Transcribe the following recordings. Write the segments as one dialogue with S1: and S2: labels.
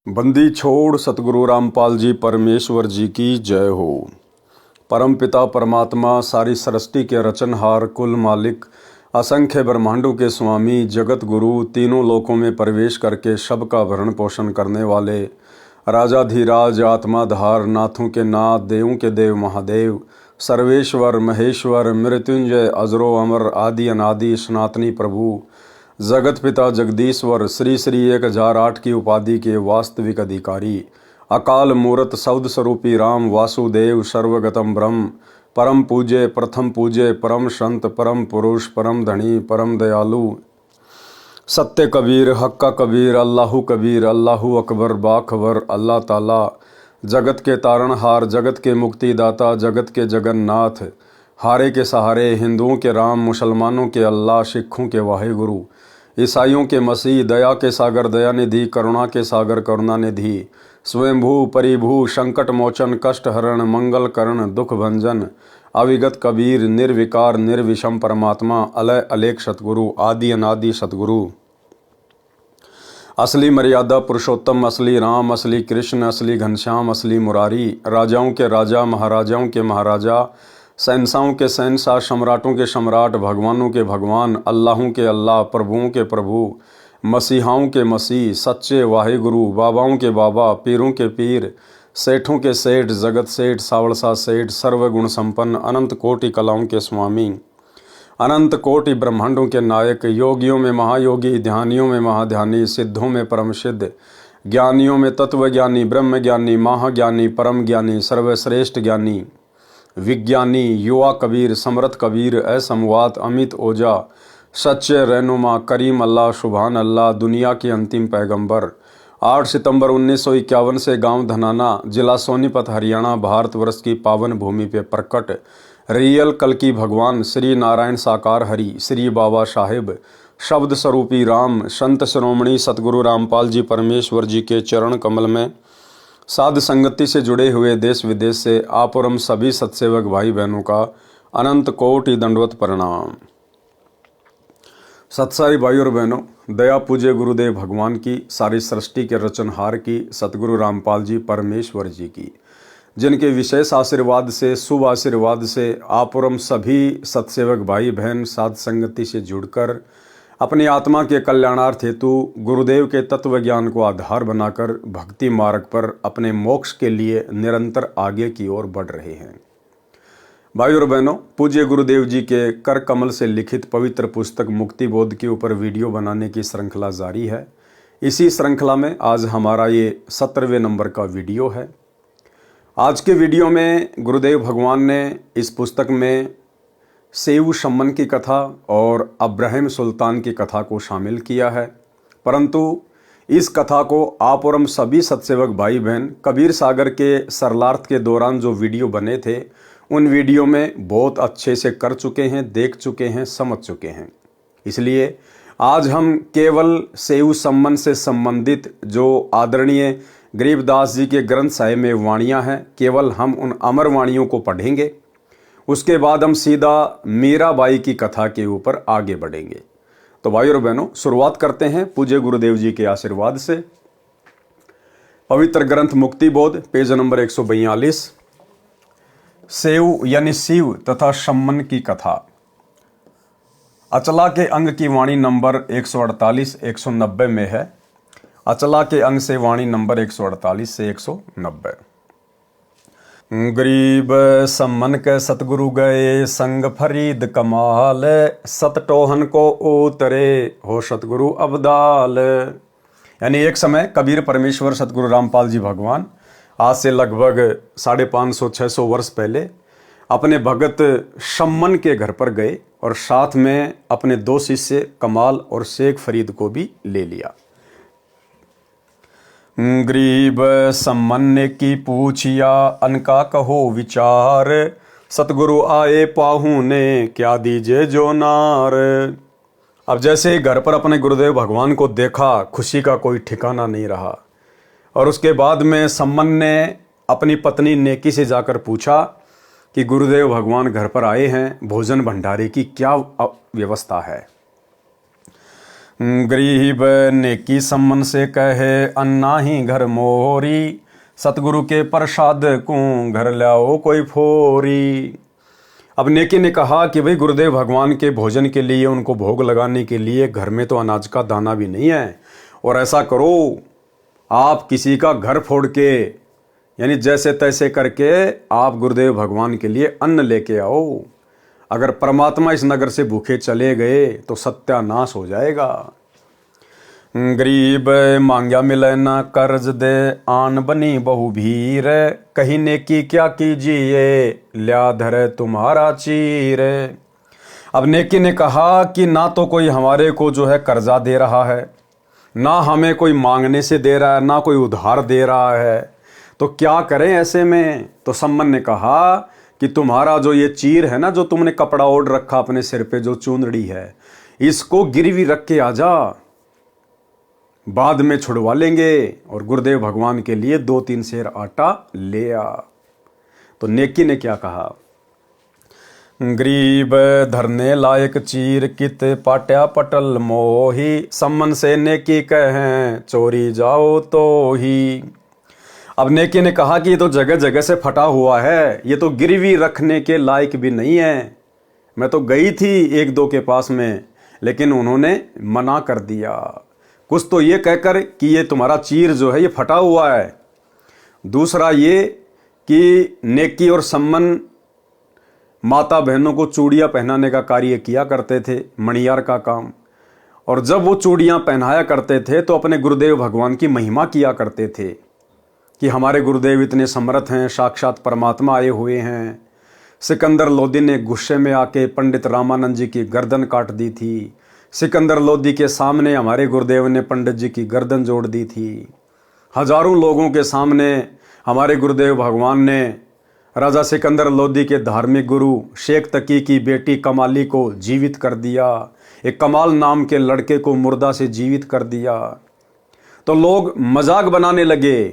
S1: बंदी छोड़ सतगुरु रामपाल जी परमेश्वर जी की जय हो। परम पिता परमात्मा सारी सृष्टि के रचनहार कुल मालिक असंख्य ब्रह्मांडों के स्वामी जगत गुरु तीनों लोकों में प्रवेश करके सबका भरण पोषण करने वाले राजाधिराज आत्माधार नाथों के नाथ देवों के देव महादेव सर्वेश्वर महेश्वर मृत्युंजय अजरो अमर आदि अनादि सनातनी प्रभु जगत पिता जगदीश्वर श्री श्री 1008 की उपाधि के वास्तविक अधिकारी अकाल मूर्त शब्द स्वरूपी राम वासुदेव सर्वगतम ब्रह्म परम पूज्य प्रथम पूज्य परम संत परम पुरुष परम धनी परम दयालु सत्य कबीर हक्का कबीर अल्लाहू अकबर बाखबर अल्लाह ताला जगत के तारणहार जगत के मुक्तिदाता जगत के जगन्नाथ हारे के सहारे हिंदुओं के राम मुसलमानों के अल्लाह सिखों के वाहिगुरु ईसाइयों के मसीह दया के सागर दयानिधि करुणा के सागर करुणानिधि स्वयंभू परिभू संकट मोचन कष्ट हरण मंगल करण दुख भंजन अविगत कबीर निर्विकार निर्विषम परमात्मा अलय अलेख सतगुरु आदि अनादि सतगुरु असली मर्यादा पुरुषोत्तम असली राम असली कृष्ण असली घनश्याम असली मुरारी राजाओं के राजा महाराजाओं के महाराजा शहंशाहों के शहंशाह सम्राटों के सम्राट भगवानों के भगवान अल्लाहों के अल्लाह प्रभुओं के प्रभु मसीहाओं के मसीह सच्चे वाहिगुरु बाबाओं के बाबा पीरों के पीर सेठों के सेठ जगत सेठ सावड़सा सेठ सर्वगुण संपन्न अनंत कोटि कलाओं के स्वामी अनंत कोटि ब्रह्मांडों के नायक योगियों में महायोगी ध्यानियों में महाध्यानी सिद्धों में परम सिद्ध ज्ञानियों में तत्वज्ञानी ब्रह्म ज्ञानी महाज्ञानी परम ज्ञानी सर्वश्रेष्ठ ज्ञानी विज्ञानी युवा कबीर समर्थ कबीर असमवात अमित ओझा सच्चे रहनुमा करीम अल्लाह सुभान अल्लाह दुनिया के अंतिम पैगंबर 8 सितंबर 1951 से गांव धनाना जिला सोनीपत हरियाणा भारतवर्ष की पावन भूमि पे प्रकट रियल कल की भगवान श्री नारायण साकार हरि श्री बाबा साहिब शब्द स्वरूपी राम संत शिरोमणि सतगुरु रामपाल जी परमेश्वर जी के चरण कमल में साध संगति से जुड़े हुए देश विदेश से आप और हम सभी सत्सेवक भाई बहनों का अनंत कोटि दंडवत प्रणाम। सत्साई भाई और बहनों, दया पूज्य गुरुदेव भगवान की सारी सृष्टि के रचनहार की सतगुरु रामपाल जी परमेश्वर जी की जिनके विशेष आशीर्वाद से शुभ आशीर्वाद से आप और हम सभी सत्सेवक भाई बहन साध संगति से जुड़कर अपनी आत्मा के कल्याणार्थ हेतु गुरुदेव के तत्व ज्ञान को आधार बनाकर भक्ति मार्ग पर अपने मोक्ष के लिए निरंतर आगे की ओर बढ़ रहे हैं। भाई और बहनों, पूज्य गुरुदेव जी के कर कमल से लिखित पवित्र पुस्तक मुक्ति बोध के ऊपर वीडियो बनाने की श्रृंखला जारी है। इसी श्रृंखला में आज हमारा ये 17वें नंबर का वीडियो है। आज के वीडियो में गुरुदेव भगवान ने इस पुस्तक में सेऊ शम्मन की कथा और अब्राहिम सुल्तान की कथा को शामिल किया है, परंतु इस कथा को आप और हम सभी सत्सेवक भाई बहन कबीर सागर के सरलार्थ के दौरान जो वीडियो बने थे उन वीडियो में बहुत अच्छे से कर चुके हैं, देख चुके हैं, समझ चुके हैं। इसलिए आज हम केवल सेऊ शम्मन से संबंधित जो आदरणीय गरीबदास जी के ग्रंथ साहिब में वाणियाँ हैं, केवल हम उन अमर वाणियों को पढ़ेंगे। उसके बाद हम सीधा मीराबाई की कथा के ऊपर आगे बढ़ेंगे। तो भाई और बहनों, शुरुआत करते हैं पूज्य गुरुदेव जी के आशीर्वाद से। पवित्र ग्रंथ मुक्ति बोध पेज नंबर 142 सेऊ यानी शिव तथा शम्मन की कथा। अचला के अंग की वाणी नंबर 148-190 में है। अचला के अंग से वाणी नंबर 148 से 190। गरीब सम्मन के सतगुरु गए संग फरीद कमाल सतटोहन को उतरे हो सतगुरु अबदाल। यानी एक समय कबीर परमेश्वर सतगुरु रामपाल जी भगवान आज से लगभग 550-600 वर्ष पहले अपने भगत शम्मन के घर पर गए और साथ में अपने 2 शिष्य कमाल और शेख फरीद को भी ले लिया। गरीब सम्मन ने की पूछिया अनका कहो विचार सतगुरु आए पाहू ने क्या दीजे जो नार। अब जैसे घर पर अपने गुरुदेव भगवान को देखा खुशी का कोई ठिकाना नहीं रहा और उसके बाद में सम्मन ने अपनी पत्नी नेकी से जाकर पूछा कि गुरुदेव भगवान घर पर आए हैं, भोजन भंडारे की क्या व्यवस्था है। गरीब नेकी सम्मन से कहे अन्ना ही घर मोरी, सतगुरु के प्रसाद को घर लाओ कोई फोरी। अब नेकी ने कहा कि भाई गुरुदेव भगवान के भोजन के लिए, उनको भोग लगाने के लिए घर में तो अनाज का दाना भी नहीं है, और ऐसा करो आप किसी का घर फोड़ के, यानी जैसे तैसे करके आप गुरुदेव भगवान के लिए अन्न लेके आओ। अगर परमात्मा इस नगर से भूखे चले गए तो सत्यानाश हो जाएगा। गरीब मांग्या मिले न कर्ज दे, आन बनी बहु भीर, कहीं नेकी क्या कीजिए ल्या धरे तुम्हारा चीर। अब नेकी ने कहा कि ना तो कोई हमारे को जो है कर्जा दे रहा है, ना हमें कोई मांगने से दे रहा है, ना कोई उधार दे रहा है, तो क्या करें ऐसे में। तो सम्मन ने कहा कि तुम्हारा जो ये चीर है ना, जो तुमने कपड़ा ओढ़ रखा अपने सिर पे, जो चूंदड़ी है, इसको गिरवी रख के आ जा, बाद में छुड़वा लेंगे। और गुरुदेव भगवान के लिए 2-3 सेर आटा ले आ। तो नेकी ने क्या कहा, गरीब धरने लायक चीर कित पाट्या पटल मोही, सम्मन से नेकी कहें चोरी जाओ तो ही। अब नेकी ने कहा कि ये तो जगह जगह से फटा हुआ है, ये तो गिरवी रखने के लायक भी नहीं है। मैं तो गई थी 1-2 के पास में, लेकिन उन्होंने मना कर दिया, कुछ तो ये कहकर कि ये तुम्हारा चीर जो है ये फटा हुआ है। दूसरा ये कि नेकी और सम्मन माता बहनों को चूड़ियाँ पहनाने का कार्य किया करते थे, मणियार का काम। और जब वो चूड़ियाँ पहनाया करते थे तो अपने गुरुदेव भगवान की महिमा किया करते थे कि हमारे गुरुदेव इतने समर्थ हैं, साक्षात परमात्मा आए हुए हैं। सिकंदर लोदी ने गुस्से में आके पंडित रामानंद जी की गर्दन काट दी थी। सिकंदर लोदी के सामने हमारे गुरुदेव ने पंडित जी की गर्दन जोड़ दी थी। हजारों लोगों के सामने हमारे गुरुदेव भगवान ने राजा सिकंदर लोदी के धार्मिक गुरु शेख तकी की बेटी कमाली को जीवित कर दिया। एक कमाल नाम के लड़के को मुर्दा से जीवित कर दिया। तो लोग मजाक बनाने लगे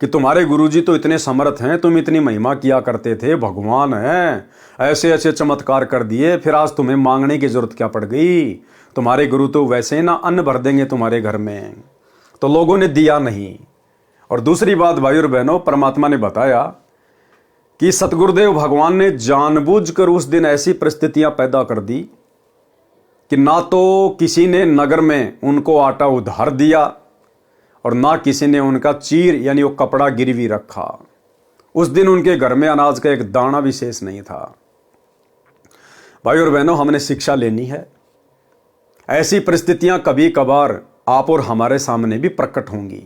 S1: कि तुम्हारे गुरुजी तो इतने समर्थ हैं, तुम इतनी महिमा किया करते थे, भगवान हैं, ऐसे ऐसे चमत्कार कर दिए, फिर आज तुम्हें मांगने की जरूरत क्या पड़ गई। तुम्हारे गुरु तो वैसे ही ना अन्न भर देंगे तुम्हारे घर में। तो लोगों ने दिया नहीं। और दूसरी बात भाई और बहनों, परमात्मा ने बताया कि सतगुरुदेव भगवान ने जानबूझकर उस दिन ऐसी परिस्थितियां पैदा कर दी कि ना तो किसी ने नगर में उनको आटा उधार दिया और ना किसी ने उनका चीर यानी वो कपड़ा गिरवी रखा। उस दिन उनके घर में अनाज का एक दाना भी शेष नहीं था। भाई और बहनों, हमने शिक्षा लेनी है। ऐसी परिस्थितियां कभी कभार आप और हमारे सामने भी प्रकट होंगी।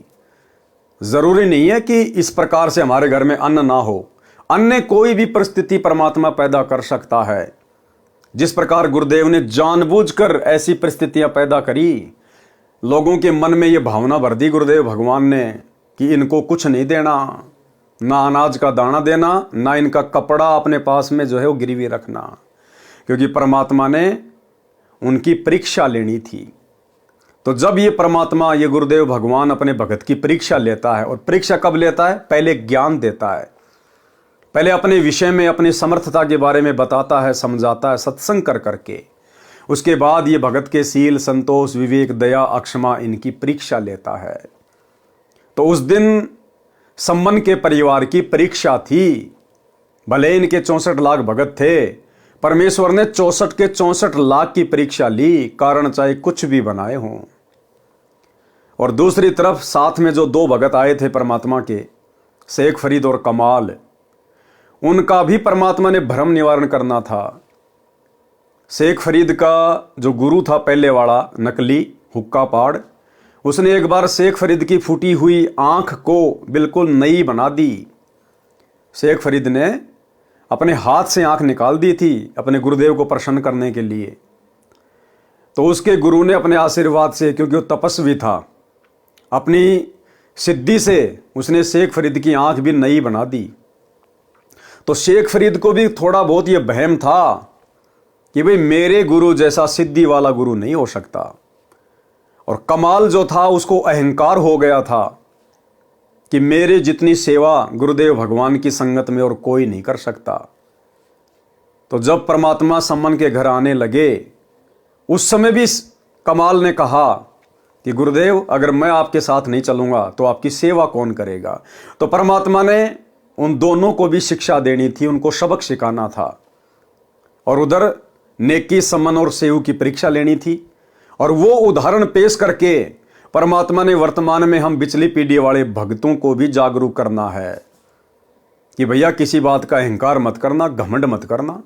S1: जरूरी नहीं है कि इस प्रकार से हमारे घर में अन्न ना हो। अन्य कोई भी परिस्थिति परमात्मा पैदा कर सकता है। जिस प्रकार गुरुदेव ने जानबूझकर ऐसी परिस्थितियां पैदा करी, लोगों के मन में ये भावना भर दी गुरुदेव भगवान ने कि इनको कुछ नहीं देना, ना अनाज का दाना देना, ना इनका कपड़ा अपने पास में जो है वो गिरवी रखना, क्योंकि परमात्मा ने उनकी परीक्षा लेनी थी। तो जब ये परमात्मा, ये गुरुदेव भगवान अपने भगत की परीक्षा लेता है, और परीक्षा कब लेता है, पहले ज्ञान देता है, पहले अपने विषय में अपनी समर्थता के बारे में बताता है, समझाता है सत्संग कर करके। उसके बाद ये भगत के सील, संतोष, विवेक, दया, अक्षमा इनकी परीक्षा लेता है। तो उस दिन सम्मन के परिवार की परीक्षा थी। भले इनके 64 लाख भगत थे, परमेश्वर ने 64 के 64 लाख की परीक्षा ली, कारण चाहे कुछ भी बनाए हों। और दूसरी तरफ साथ में जो 2 भगत आए थे परमात्मा के, शेख फरीद और कमाल, उनका भी परमात्मा ने भ्रम निवारण करना था। शेख फरीद का जो गुरु था पहले वाला, नकली हुक्का पाड़, उसने एक बार शेख फरीद की फूटी हुई आंख को बिल्कुल नई बना दी। शेख फरीद ने अपने हाथ से आंख निकाल दी थी अपने गुरुदेव को प्रसन्न करने के लिए। तो उसके गुरु ने अपने आशीर्वाद से, क्योंकि वो तपस्वी था, अपनी सिद्धि से उसने शेख फरीद की आंख भी नई बना दी। तो शेख फरीद को भी थोड़ा बहुत ये वहम था कि भाई मेरे गुरु जैसा सिद्धि वाला गुरु नहीं हो सकता। और कमाल जो था उसको अहंकार हो गया था कि मेरे जितनी सेवा गुरुदेव भगवान की संगत में और कोई नहीं कर सकता। तो जब परमात्मा सम्मन के घर आने लगे, उस समय भी कमाल ने कहा कि गुरुदेव अगर मैं आपके साथ नहीं चलूंगा तो आपकी सेवा कौन करेगा। तो परमात्मा ने उन दोनों को भी शिक्षा देनी थी, उनको सबक सिखाना था, और उधर नेकी, सम्मान और सेव की परीक्षा लेनी थी। और वो उदाहरण पेश करके परमात्मा ने वर्तमान में हम पिछली पीढ़ी वाले भक्तों को भी जागरूक करना है कि भैया किसी बात का अहंकार मत करना, घमंड मत करना।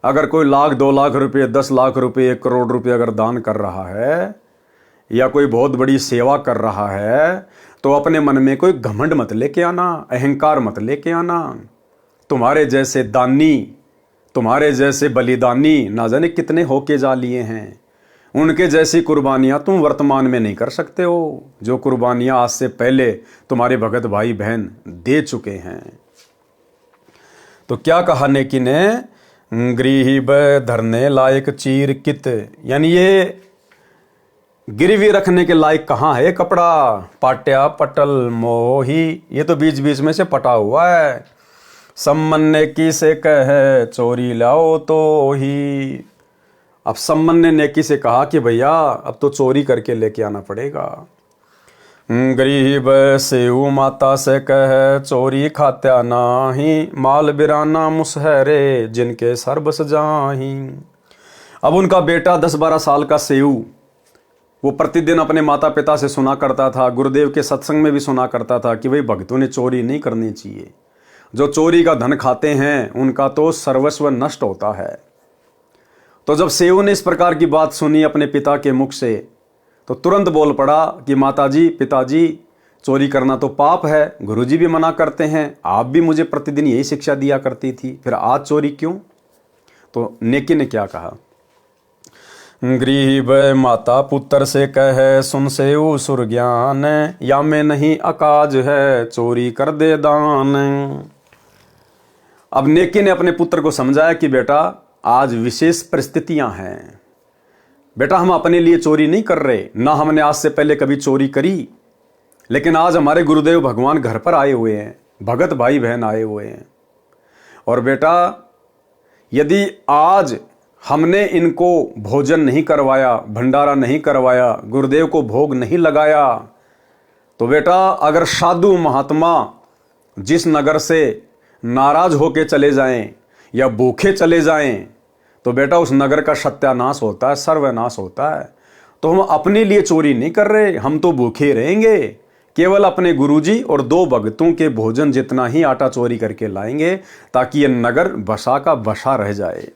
S1: अगर कोई लाख, 2 लाख रुपए, 10 लाख रुपए, 1 करोड़ रुपए अगर दान कर रहा है या कोई बहुत बड़ी सेवा कर रहा है तो अपने मन में कोई घमंड मत लेके आना, अहंकार मत लेके आना। तुम्हारे जैसे दानी, तुम्हारे जैसे बलिदानी ना जाने कितने होके जा लिए हैं। उनके जैसी कुर्बानियां तुम वर्तमान में नहीं कर सकते हो, जो कुर्बानियां आज से पहले तुम्हारे भगत भाई बहन दे चुके हैं। तो क्या कहा नेकी ने, गरीब धरने लायक चीर कित, यानी ये गिरवी रखने के लायक कहाँ है कपड़ा, पाट्या पटल मोही, ये तो बीच बीच में से पटा हुआ है। सम्मन नेकी से कहे चोरी लाओ तो ही। अब सम्मन ने नेकी से कहा कि भैया अब तो चोरी करके लेके आना पड़ेगा। गरीब सेऊ माता से कहे चोरी खात्या नाही, माल बिराना मुसहरे जिनके सर बस जाही। अब उनका बेटा 10-12 साल का सेऊ, वो प्रतिदिन अपने माता पिता से सुना करता था, गुरुदेव के सत्संग में भी सुना करता था कि भाई भक्तों ने चोरी नहीं करनी चाहिए, जो चोरी का धन खाते हैं उनका तो सर्वस्व नष्ट होता है। तो जब सेऊ ने इस प्रकार की बात सुनी अपने पिता के मुख से तो तुरंत बोल पड़ा कि माताजी, पिताजी, चोरी करना तो पाप है, गुरुजी भी मना करते हैं, आप भी मुझे प्रतिदिन यही शिक्षा दिया करती थी, फिर आज चोरी क्यों। तो नेकी ने क्या कहा, गरीब माता पुत्र से कहे सुन सेऊ सुर ज्ञान, या में नहीं अकाज है चोरी कर दे दान। अब नेकी ने अपने पुत्र को समझाया कि बेटा आज विशेष परिस्थितियां हैं, बेटा हम अपने लिए चोरी नहीं कर रहे, ना हमने आज से पहले कभी चोरी करी, लेकिन आज हमारे गुरुदेव भगवान घर पर आए हुए हैं, भगत भाई बहन आए हुए हैं, और बेटा यदि आज हमने इनको भोजन नहीं करवाया, भंडारा नहीं करवाया, गुरुदेव को भोग नहीं लगाया, तो बेटा अगर साधु महात्मा जिस नगर से नाराज होके चले जाएं या भूखे चले जाएं तो बेटा उस नगर का सत्यानाश होता है, सर्वनाश होता है। तो हम अपने लिए चोरी नहीं कर रहे, हम तो भूखे रहेंगे, केवल अपने गुरुजी और 2 भक्तों के भोजन जितना ही आटा चोरी करके लाएंगे ताकि ये नगर बसा का बसा रह जाए।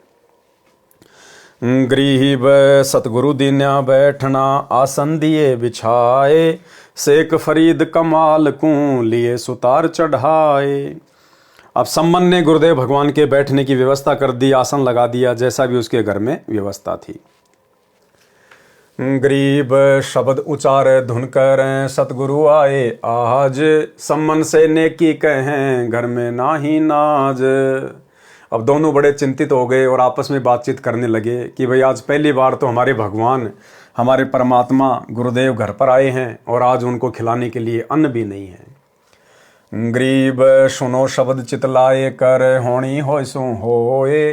S1: गरीब सतगुरु दीन्या बैठना आसन दिए बिछाए, शेख फरीद कमाल को लिए सुतार चढ़ाए। अब सम्मन ने गुरुदेव भगवान के बैठने की व्यवस्था कर दी, आसन लगा दिया, जैसा भी उसके घर में व्यवस्था थी। गरीब शब्द उचारे धुन कर सतगुरु आए आज, सम्मन से नेकी कहें घर में ना ही नाज। अब दोनों बड़े चिंतित हो गए और आपस में बातचीत करने लगे कि भाई आज पहली बार तो हमारे भगवान, हमारे परमात्मा गुरुदेव घर पर आए हैं और आज उनको खिलाने के लिए अन्न भी नहीं है। गरीब सुनो शब्द चितलाए कर होनी हो सो होए।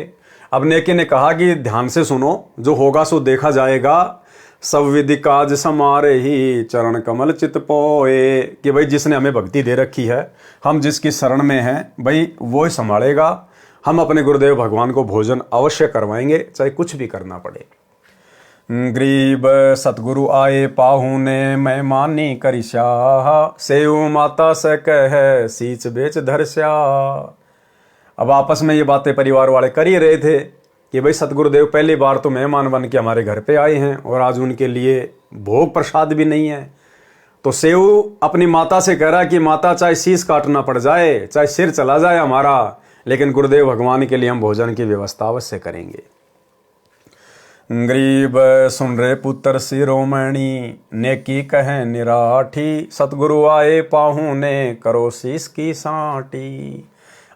S1: अब नेकी ने कहा कि ध्यान से सुनो, जो होगा सो देखा जाएगा, सब विधि काज समारे ही चरण कमल चित पोए। कि भाई जिसने हमें भक्ति दे रखी है, हम जिसकी शरण में हैं, भाई वो ही संभालेगा। हम अपने गुरुदेव भगवान को भोजन अवश्य करवाएंगे, चाहे कुछ भी करना पड़े। गरीब सतगुरु आए पाहू ने मैं मानी करी शाह, सेऊ माता से कह सीच बेच धरस्या। अब आपस में ये बातें परिवार वाले कर ही रहे थे कि भाई सतगुरुदेव पहली बार तो मेहमान बन के हमारे घर पे आए हैं और आज उनके लिए भोग प्रसाद भी नहीं है। तो सेऊ अपनी माता से कह रहा है कि माता चाहे शीश काटना पड़ जाए, चाहे सिर चला जाए हमारा, लेकिन गुरुदेव भगवान के लिए हम भोजन की व्यवस्था अवश्य करेंगे। गरीब सुन रे पुत्र शिरोमणि, नेकी कहे निराठी, सतगुरु आए पाहू ने करो शीश की साटी।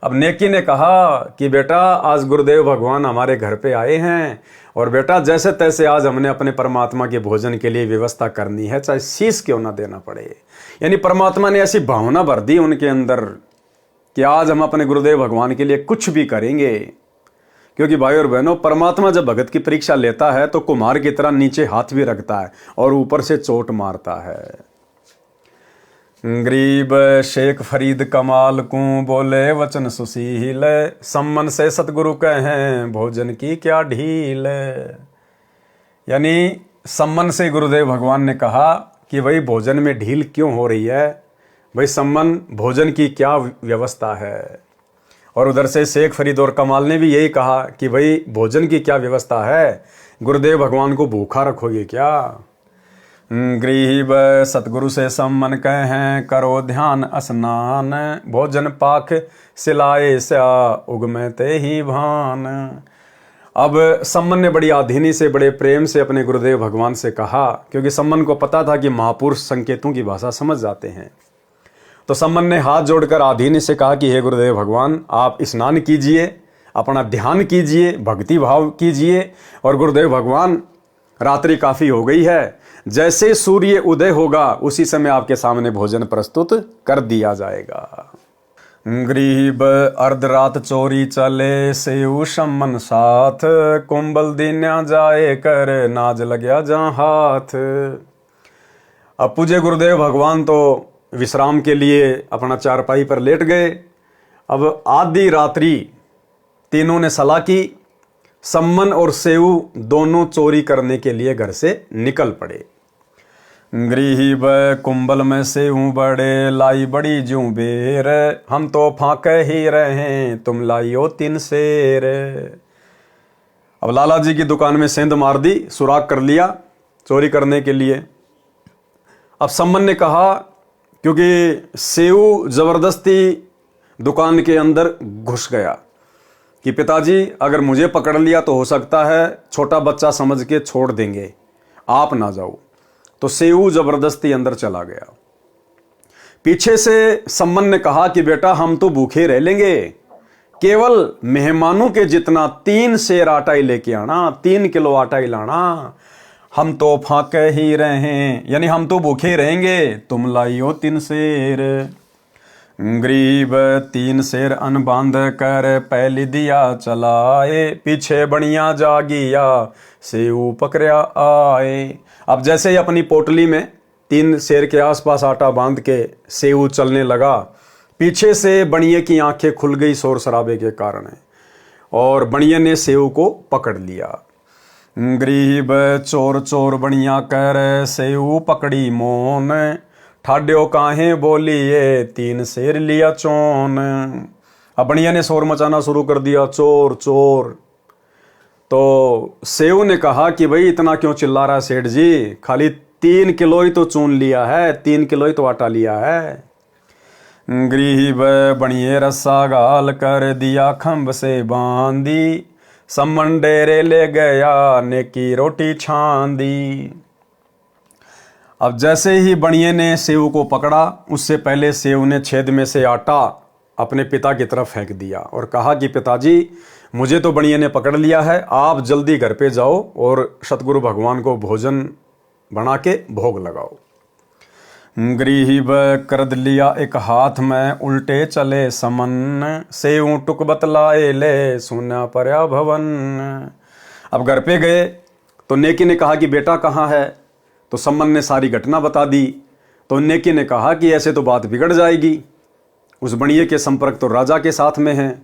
S1: अब नेकी ने कहा कि बेटा आज गुरुदेव भगवान हमारे घर पे आए हैं और बेटा जैसे तैसे आज हमने अपने परमात्मा के भोजन के लिए व्यवस्था करनी है, चाहे शीश क्यों ना देना पड़े। यानी परमात्मा ने ऐसी भावना भर दी उनके अंदर कि आज हम अपने गुरुदेव भगवान के लिए कुछ भी करेंगे, क्योंकि भाई और बहनों, परमात्मा जब भगत की परीक्षा लेता है तो कुम्हार की तरह नीचे हाथ भी रखता है और ऊपर से चोट मारता है। गरीब शेख फरीद कमाल को बोले वचन सुशील, सम्मन से सतगुरु कहें भोजन की क्या ढील। यानी सम्मन से गुरुदेव भगवान ने कहा कि भाई भोजन में ढील क्यों हो रही है, भाई सम्मन भोजन की क्या व्यवस्था है। और उधर से शेख फरीद और कमाल ने भी यही कहा कि भाई भोजन की क्या व्यवस्था है, गुरुदेव भगवान को भूखा रखोगे क्या। गरीब सतगुरु से सम्मन कहें करो ध्यान स्नान, भोजन पाक सिलाए स्या उगमे ते ही भान। अब सम्मन ने बड़ी आधीनी से, बड़े प्रेम से अपने गुरुदेव भगवान से कहा, क्योंकि सम्मन को पता था कि महापुरुष संकेतों की भाषा समझ जाते हैं। तो सम्मन ने हाथ जोड़कर आधीनी से कहा कि हे गुरुदेव भगवान, आप स्नान कीजिए, अपना ध्यान कीजिए, भक्ति भाव कीजिए। और गुरुदेव भगवान, रात्रि काफ़ी हो गई है, जैसे सूर्य उदय होगा उसी समय आपके सामने भोजन प्रस्तुत कर दिया जाएगा। गरीब अर्धरात चोरी चले सेऊ सम्मन साथ, कुंबल दीन्या जाए कर नाज लग्या जहाँ हाथ। अब पूज्य गुरुदेव भगवान तो विश्राम के लिए अपना चारपाई पर लेट गए। अब आधी रात्रि तीनों ने सलाह की, सम्मन और सेऊ दोनों चोरी करने के लिए घर से निकल पड़े। गरीब कुंबल में सेऊ बड़े लाई बड़ी जूं बेर, हम तो फांके ही रहे तुम लाइयो 3 शेर। अब लाला जी की दुकान में सेंध मार दी, सुराग कर लिया चोरी करने के लिए। अब सम्मन ने कहा, क्योंकि सेऊ जबरदस्ती दुकान के अंदर घुस गया, कि पिताजी अगर मुझे पकड़ लिया तो हो सकता है छोटा बच्चा समझ के छोड़ देंगे, आप ना जाओ। तो सेऊ जबरदस्ती अंदर चला गया। पीछे से सम्मन ने कहा कि बेटा हम तो भूखे रह लेंगे, केवल मेहमानों के जितना 3 सेर आटा ही लेके आना, 3 किलो आटा ही लाना, हम तो फाके ही रहे, यानी हम तो भूखे रहेंगे, तुम लाइयो 3 शेर। गरीब 3 शेर अन बांध कर पहली दिया चलाए, पीछे बनिया जागिया सेऊ पकड़या आए। अब जैसे ही अपनी पोटली में 3 शेर के आसपास आटा बांध के सेऊ चलने लगा, पीछे से बनिए की आंखें खुल गई शोर शराबे के कारण, और बनिए ने सेऊ को पकड़ लिया। गरीब चोर चोर बनिया कर सेऊ पकड़ी मोन, ठाड्यो काहे बोलिए 3 शेर लिया चोन। अब बनिया ने शोर मचाना शुरू कर दिया, चोर चोर। तो सेऊ ने कहा कि भाई इतना क्यों चिल्ला रहा है सेठ जी, खाली 3 किलो ही तो चून लिया है, 3 किलो ही तो आटा लिया है। गरीब बनिए रस्सा गाल कर दिया खंभ से बांधी, सम्मन डेरे ले गया नेकी रोटी छान दी। अब जैसे ही बनिए ने सेऊ को पकड़ा, उससे पहले सेऊ ने छेद में से आटा अपने पिता की तरफ फेंक दिया और कहा कि पिताजी मुझे तो बनिए ने पकड़ लिया है, आप जल्दी घर पे जाओ और सतगुरु भगवान को भोजन बना के भोग लगाओ। गरीब कर लिया एक हाथ में उल्टे चले समन, सेऊ टुक बतलाए ले सुना पर्या भवन। अब घर पे गए तो नेकी ने कहा कि बेटा कहाँ है, तो सम्मन ने सारी घटना बता दी। तो नेकी ने कहा कि ऐसे तो बात बिगड़ जाएगी, उस बनिए के संपर्क तो राजा के साथ में है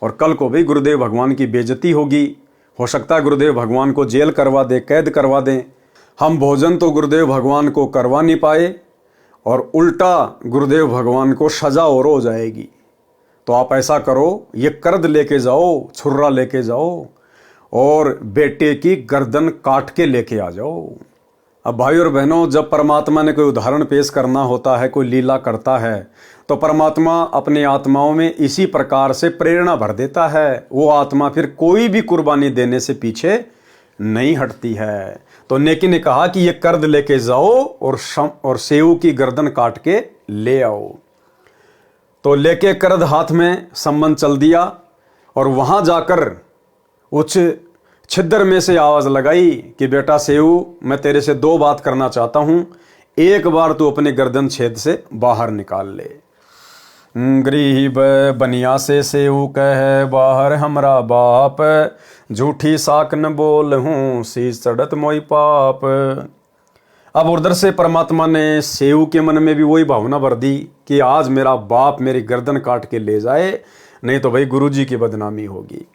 S1: और कल को भी गुरुदेव भगवान की बेइज्जती होगी, हो सकता है गुरुदेव भगवान को जेल करवा दे, कैद करवा दें। हम भोजन तो गुरुदेव भगवान को करवा नहीं पाए और उल्टा गुरुदेव भगवान को सजा और हो जाएगी। तो आप ऐसा करो, ये कर्द लेके जाओ, छुर्रा लेके जाओ और बेटे की गर्दन काट के लेके आ जाओ। अब भाई और बहनों, जब परमात्मा ने कोई उदाहरण पेश करना होता है, कोई लीला करता है, तो परमात्मा अपने आत्माओं में इसी प्रकार से प्रेरणा भर देता है। वो आत्मा फिर कोई भी कुर्बानी देने से पीछे नहीं हटती है। तो नेकी ने कहा कि ये कर्द लेके जाओ और सेऊ की गर्दन काट के ले आओ। तो लेके कर्द हाथ में सम्मन चल दिया और वहां जाकर उच्च छिद्र में से आवाज लगाई कि बेटा सेऊ, मैं तेरे से 2 बात करना चाहता हूं, एक बार तू अपने गर्दन छेद से बाहर निकाल ले। गरीब बनिया से सेऊ कह बाहर हमरा बाप, झूठी साक न बोल हूँ शीश चढ़त मोई पाप। अब उधर से परमात्मा ने सेऊ के मन में भी वही भावना भर दी कि आज मेरा बाप मेरी गर्दन काट के ले जाए, नहीं तो भाई गुरुजी की बदनामी होगी।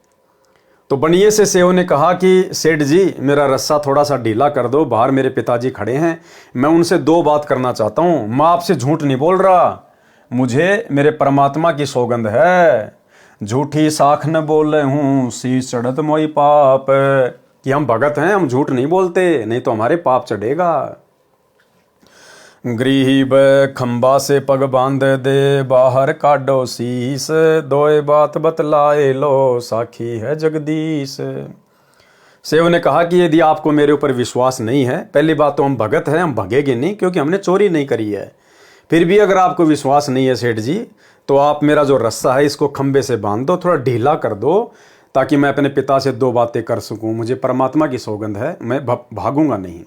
S1: तो बनिए से सेऊ ने कहा कि सेठ जी मेरा रस्सा थोड़ा सा ढीला कर दो, बाहर मेरे पिताजी खड़े हैं, मैं उनसे दो बात करना चाहता हूँ। मैं आपसे झूठ नहीं बोल रहा, मुझे मेरे परमात्मा की सौगंध है, झूठी साख न बोले हूँ शीश चढ़त मोई पाप, कि हम भगत हैं, हम झूठ नहीं बोलते, नहीं तो हमारे पाप चढ़ेगा। गरीब खंबा से पग बांध दे बाहर काटो शीस, दोए बात बतलाए लो साखी है जगदीश। सेव ने कहा कि यदि आपको मेरे ऊपर विश्वास नहीं है, पहली बात तो हम भगत हैं, हम भगेंगे नहीं क्योंकि हमने चोरी नहीं करी है। फिर भी अगर आपको विश्वास नहीं है सेठ जी, तो आप मेरा जो रस्सा है इसको खंबे से बांध दो, थोड़ा ढीला कर दो, ताकि मैं अपने पिता से दो बातें कर सकूं। मुझे परमात्मा की सौगंध है, मैं भागूंगा नहीं।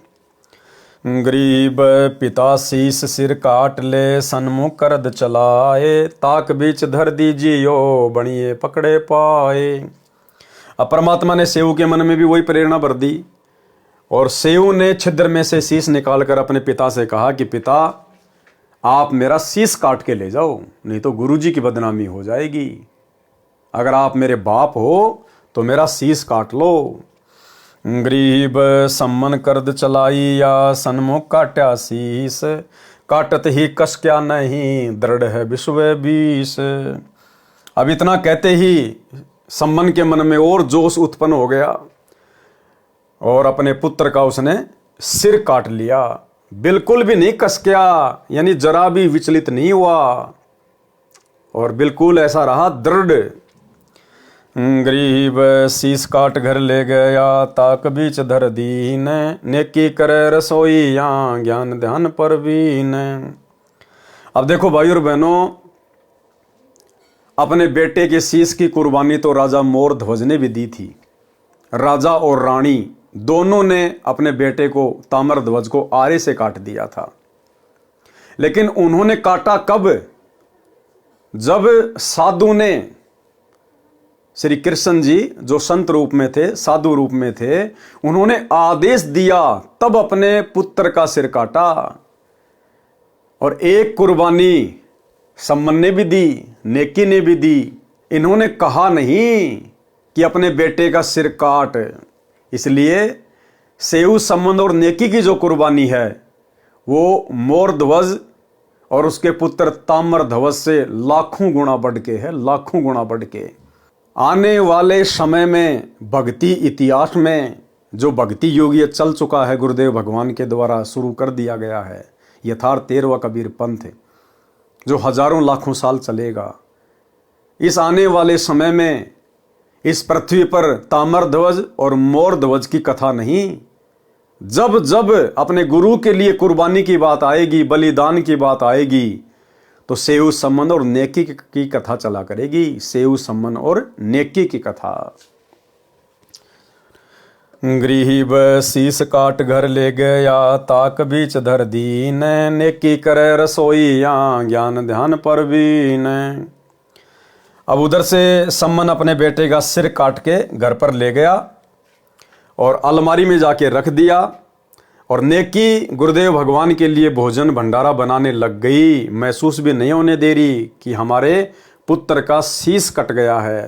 S1: गरीब पिता शीस सिर काट ले सन्मुख करद चलाए, ताक बीच धर दीजियो बनिए पकड़े पाए। अब परमात्मा ने सेऊ के मन में भी वही प्रेरणा भर दी, और सेऊ ने छिद्र में से शीस निकालकर अपने पिता से कहा कि पिता आप मेरा शीस काट के ले जाओ, नहीं तो गुरुजी की बदनामी हो जाएगी। अगर आप मेरे बाप हो तो मेरा शीस काट लो। गरीब सम्मन करद चलाई या सन्मुख काट्या शीस, काटत ही कस क्या नहीं दृढ़ है विश्व बीस। अब इतना कहते ही सम्मन के मन में और जोश उत्पन्न हो गया, और अपने पुत्र का उसने सिर काट लिया। बिल्कुल भी नहीं कसक्या, यानी जरा भी विचलित नहीं हुआ, और बिल्कुल ऐसा रहा दृढ़। गरीब शीस काट घर ले गया ताक बीच धर दीन, नेकी करे रसोई या ज्ञान ध्यान परवीन। अब देखो भाई और बहनों, अपने बेटे के शीस की कुर्बानी तो राजा मोर ध्वज ने भी दी थी। राजा और रानी दोनों ने अपने बेटे को ताम्र ध्वज को आरे से काट दिया था, लेकिन उन्होंने काटा कब? जब साधु ने, श्री कृष्ण जी जो संत रूप में थे, साधु रूप में थे, उन्होंने आदेश दिया तब अपने पुत्र का सिर काटा। और एक कुर्बानी सम्मन ने भी दी, नेकी ने भी दी। इन्होंने कहा नहीं कि अपने बेटे का सिर काट। इसलिए सेऊ सम्मन और नेकी की जो कुर्बानी है वो मोर ध्वज और उसके पुत्र ताम्र ध्वज से लाखों गुना बढ़ के है, लाखों गुना बढ़ के। आने वाले समय में भक्ति इतिहास में जो भक्ति योग ये चल चुका है, गुरुदेव भगवान के द्वारा शुरू कर दिया गया है, यथार्थ 13वां कबीर पंथ, जो हजारों लाखों साल चलेगा। इस आने वाले समय में इस पृथ्वी पर ताम्र ध्वज और मोर ध्वज की कथा नहीं, जब जब अपने गुरु के लिए कुर्बानी की बात आएगी, बलिदान की बात आएगी, तो सेऊ सम्मन और नेकी की कथा चला करेगी। सेऊ सम्मन और नेकी की कथा। गरीब शीस काट घर ले गया ताक बीच धर दीन, नेकी करे रसोई या ज्ञान ध्यान परवीन। अब उधर से सम्मन अपने बेटे का सिर काट के घर पर ले गया और अलमारी में जाके रख दिया, और नेकी गुरुदेव भगवान के लिए भोजन भंडारा बनाने लग गई। महसूस भी नहीं होने दे रही कि हमारे पुत्र का शीस कट गया है।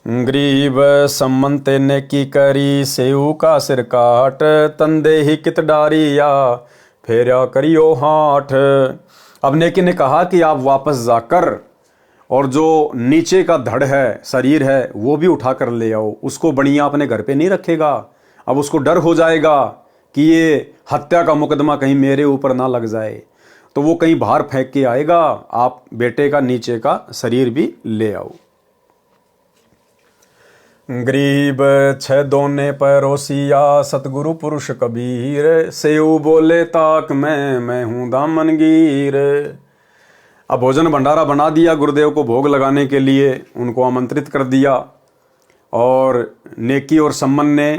S1: गरीब सम्मन ते नेकी करी सेऊ का सिर काट, तंदे ही कित डारी या फेरा करियो हाथ। अब नेकी ने कहा कि आप वापस जाकर और जो नीचे का धड़ है, शरीर है, वो भी उठा कर ले आओ। उसको बनिया अपने घर पे नहीं रखेगा। अब उसको डर हो जाएगा कि ये हत्या का मुकदमा कहीं मेरे ऊपर ना लग जाए, तो वो कहीं बाहर फेंक के आएगा। आप बेटे का नीचे का शरीर भी ले आओ। गरीब छह दोने परोसिया सतगुरु पुरुष कबीर, सेऊ बोले ताक मैं हूं दामनगीर। अब भोजन भंडारा बना दिया, गुरुदेव को भोग लगाने के लिए उनको आमंत्रित कर दिया, और नेकी और सम्मन ने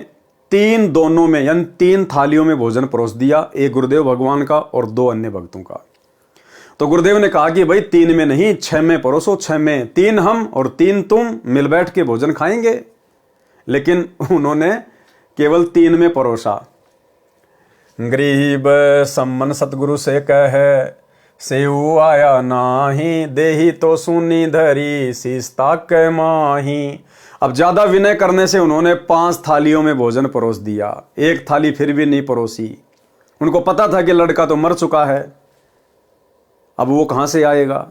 S1: 3 दोनों में यानी 3 थालियों में भोजन परोस दिया, एक गुरुदेव भगवान का और 2 अन्य भक्तों का। तो गुरुदेव ने कहा कि भाई 3 में नहीं 6 में परोसो, 6 में 3 हम और 3 तुम मिल बैठ के भोजन खाएंगे। लेकिन उन्होंने केवल 3 में परोसा। गरीब सम्मन सतगुरु से कहे, सेऊ आया नाही, देही तो सुनी धरी, शीस ताक माही। अब ज्यादा विनय करने से उन्होंने 5 थालियों में भोजन परोस दिया, 1 थाली फिर भी नहीं परोसी। उनको पता था कि लड़का तो मर चुका है, अब वो कहां से आएगा।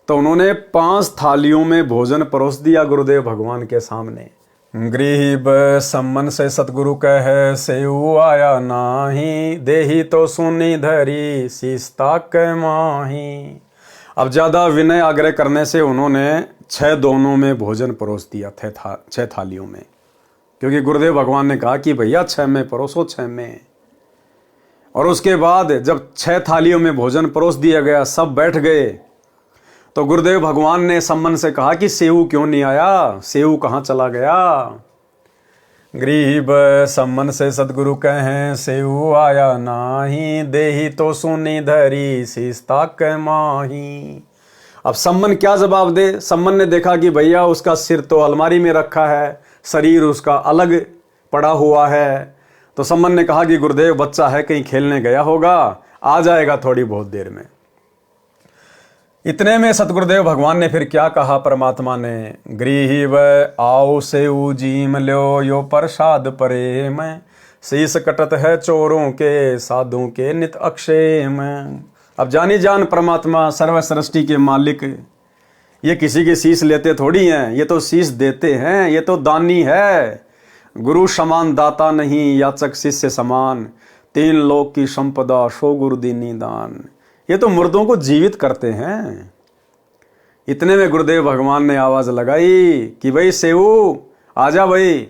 S1: तो उन्होंने 5 थालियों में भोजन परोस दिया गुरुदेव भगवान के सामने। गरीब सम्मन से सतगुरु कहे, सेऊ आया नाही, देही तो सुनी धरी, शीस ताक माही। अब ज्यादा विनय आग्रह करने से उन्होंने 6 दोनों में भोजन परोस दिया थे 6 थालियों में, क्योंकि गुरुदेव भगवान ने कहा कि भैया 6 में परोसो, 6 में। और उसके बाद जब 6 थालियों में भोजन परोस दिया गया, सब बैठ गए, तो गुरुदेव भगवान ने सम्मन से कहा कि सेऊ क्यों नहीं आया, सेऊ कहाँ चला गया। गरीब सम्मन से सतगुरु कहें, सेऊ आया नाही, देही तो सुनी धरी, शीस ताक माही। अब सम्मन क्या जवाब दे। सम्मन ने देखा कि भैया उसका सिर तो अलमारी में रखा है, शरीर उसका अलग पड़ा हुआ है। तो सम्मन ने कहा कि गुरुदेव बच्चा है, कहीं खेलने गया होगा, आ जाएगा थोड़ी बहुत देर में। इतने में सतगुरुदेव भगवान ने फिर क्या कहा परमात्मा ने, गरीब आओ सेऊ जीम लो, यो प्रसाद प्रेम, शीस कटत है चोरों के, साधुओं के नित अक्षेम। अब जानी जान परमात्मा सर्व सृष्टि के मालिक, ये किसी के शीस लेते थोड़ी हैं, ये तो शीस देते हैं, ये तो दानी है। गुरु समान दाता नहीं, याचक शिष्य समान, 3 लोक की संपदा, सो गुरु दीनी दान। ये तो मुर्दों को जीवित करते हैं। इतने में गुरुदेव भगवान ने आवाज लगाई कि भाई सेऊ आजा, भाई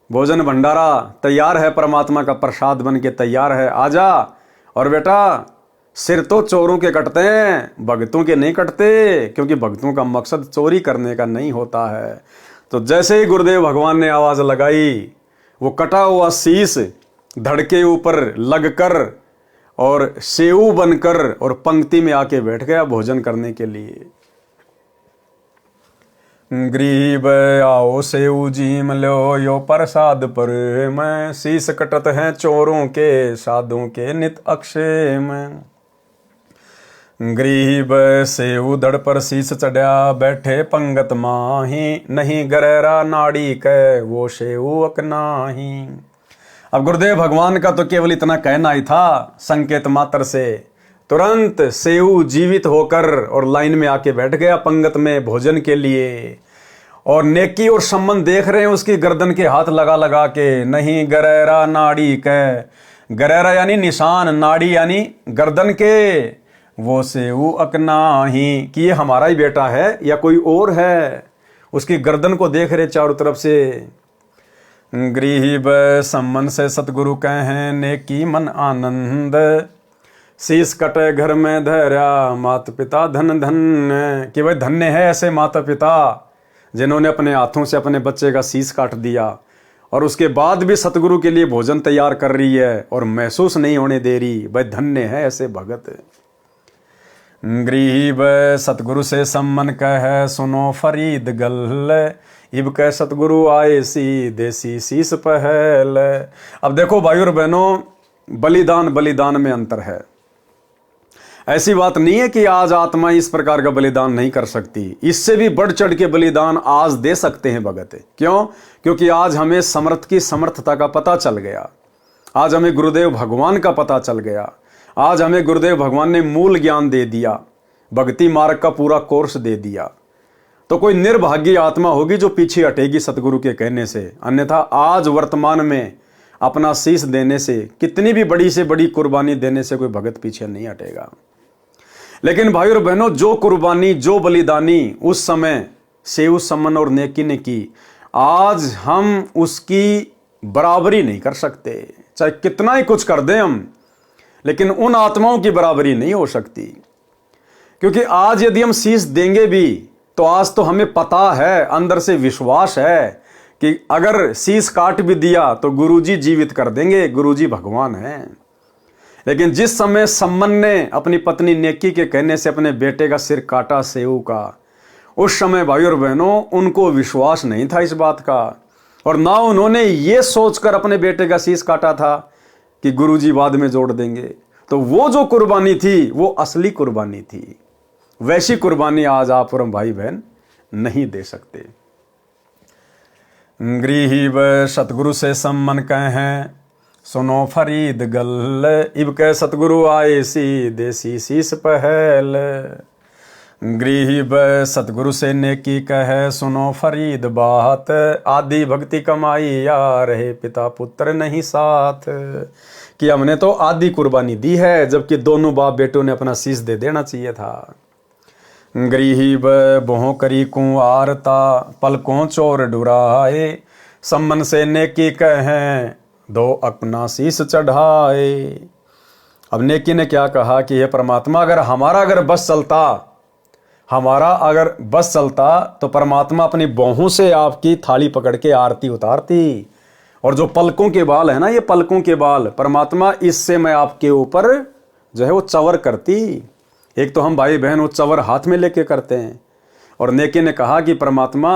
S1: भोजन भंडारा तैयार है, परमात्मा का प्रसाद बन के तैयार है, आजा। और बेटा सिर तो चोरों के कटते हैं, भक्तों के नहीं कटते, क्योंकि भक्तों का मकसद चोरी करने का नहीं होता है। तो जैसे ही गुरुदेव भगवान ने आवाज लगाई, वो कटा हुआ शीस धड़ के ऊपर लगकर और सेऊ बनकर और पंक्ति में आके बैठ गया भोजन करने के लिए। गरीब आओ सेऊ जीम लो, यो प्रसाद पर मैं, शीस कटत हैं चोरों के, साधुओं के नित अक्षेम। गरीब सेऊ धड़ पर शीस चढ़ा, बैठे पंगत माही, नहीं गरेरा नाड़ी के, वो सेऊ अकनाही। अब गुरुदेव भगवान का तो केवल इतना कहना ही था, संकेत मात्र से तुरंत सेऊ जीवित होकर और लाइन में आके बैठ गया पंगत में भोजन के लिए। और नेकी और सम्मन देख रहे हैं उसकी गर्दन के हाथ लगा लगा के, नहीं गरेरा नाड़ी के, गरेरा यानी निशान, नाड़ी यानी गर्दन के, वो सेऊ अकनाही, कि ये हमारा ही बेटा है या कोई और है। उसकी गर्दन को देख रहे चारों तरफ से। गरीब सम्मन से सतगुरु कहें, नेकी मन आनंद, शीस कटे घर में धैर्या, माता पिता धन धन। कि भाई धन्य है ऐसे माता पिता जिन्होंने अपने हाथों से अपने बच्चे का शीस काट दिया और उसके बाद भी सतगुरु के लिए भोजन तैयार कर रही है और महसूस नहीं होने दे रही। भाई धन्य है ऐसे भगत। गरीब सतगुरु से सम्मन कहे, सुनो फरीद गल, इब कह सतगुरु आए सी, देसी शीस पहल। अब देखो भाई और बहनों, बलिदान में अंतर है। ऐसी बात नहीं है कि आज आत्मा इस प्रकार का बलिदान नहीं कर सकती, इससे भी बढ़ चढ़ के बलिदान आज दे सकते हैं भगत। क्यों? क्योंकि आज हमें समर्थ की समर्थता का पता चल गया, आज हमें गुरुदेव भगवान का पता चल गया, आज हमें गुरुदेव भगवान ने मूल ज्ञान दे दिया, भक्ति मार्ग का पूरा कोर्स दे दिया। तो कोई निर्भाग्य आत्मा होगी जो पीछे हटेगी सतगुरु के कहने से। अन्यथा आज वर्तमान में अपना शीश देने से, कितनी भी बड़ी से बड़ी कुर्बानी देने से कोई भगत पीछे नहीं हटेगा। लेकिन भाई और बहनों, जो कुर्बानी, जो बलिदानी उस समय सेऊ सम्मन और नेकी ने की, आज हम उसकी बराबरी नहीं कर सकते। चाहे कितना ही कुछ कर दें हम, लेकिन उन आत्माओं की बराबरी नहीं हो सकती। क्योंकि आज यदि हम शीश देंगे भी, तो आज तो हमें पता है, अंदर से विश्वास है कि अगर शीश काट भी दिया तो गुरुजी जीवित कर देंगे, गुरुजी भगवान हैं। लेकिन जिस समय सम्मन ने अपनी पत्नी नेकी के कहने से अपने बेटे का सिर काटा सेऊ का, उस समय भाई और बहनों उनको विश्वास नहीं था इस बात का, और ना उन्होंने ये सोचकर अपने बेटे का शीश काटा था कि गुरुजी बाद में जोड़ देंगे। तो वो जो कुर्बानी थी वो असली कुर्बानी थी। वैसी कुर्बानी आज आप और हम भाई बहन नहीं दे सकते। गृही व सतगुरु से सम्मन कहें सुनो फरीद गल, इब कह सतगुरु आए सी देसी शीस पहल। गृही व सतगुरु से नेकी कहे सुनो फरीद बात, आदि भक्ति कमाई या रहे पिता पुत्र नहीं साथ। कि हमने तो आधी कुर्बानी दी है, जबकि दोनों बाप बेटों ने अपना शीश दे देना चाहिए था। गृही व बोह करी कुंवारता, पलकों चोर डुराए, सम्मन से नेकी कहें दो अपना शीश चढ़ाए। अब नेकी ने क्या कहा कि हे परमात्मा, हमारा अगर बस चलता तो परमात्मा अपनी बाहों से आपकी थाली पकड़ के आरती उतारती। और जो पलकों के बाल है ना, ये पलकों के बाल, परमात्मा इससे मैं आपके ऊपर जो है वो चवर करती। एक तो हम भाई बहन वो चवर हाथ में लेके करते हैं, और नेकी ने कहा कि परमात्मा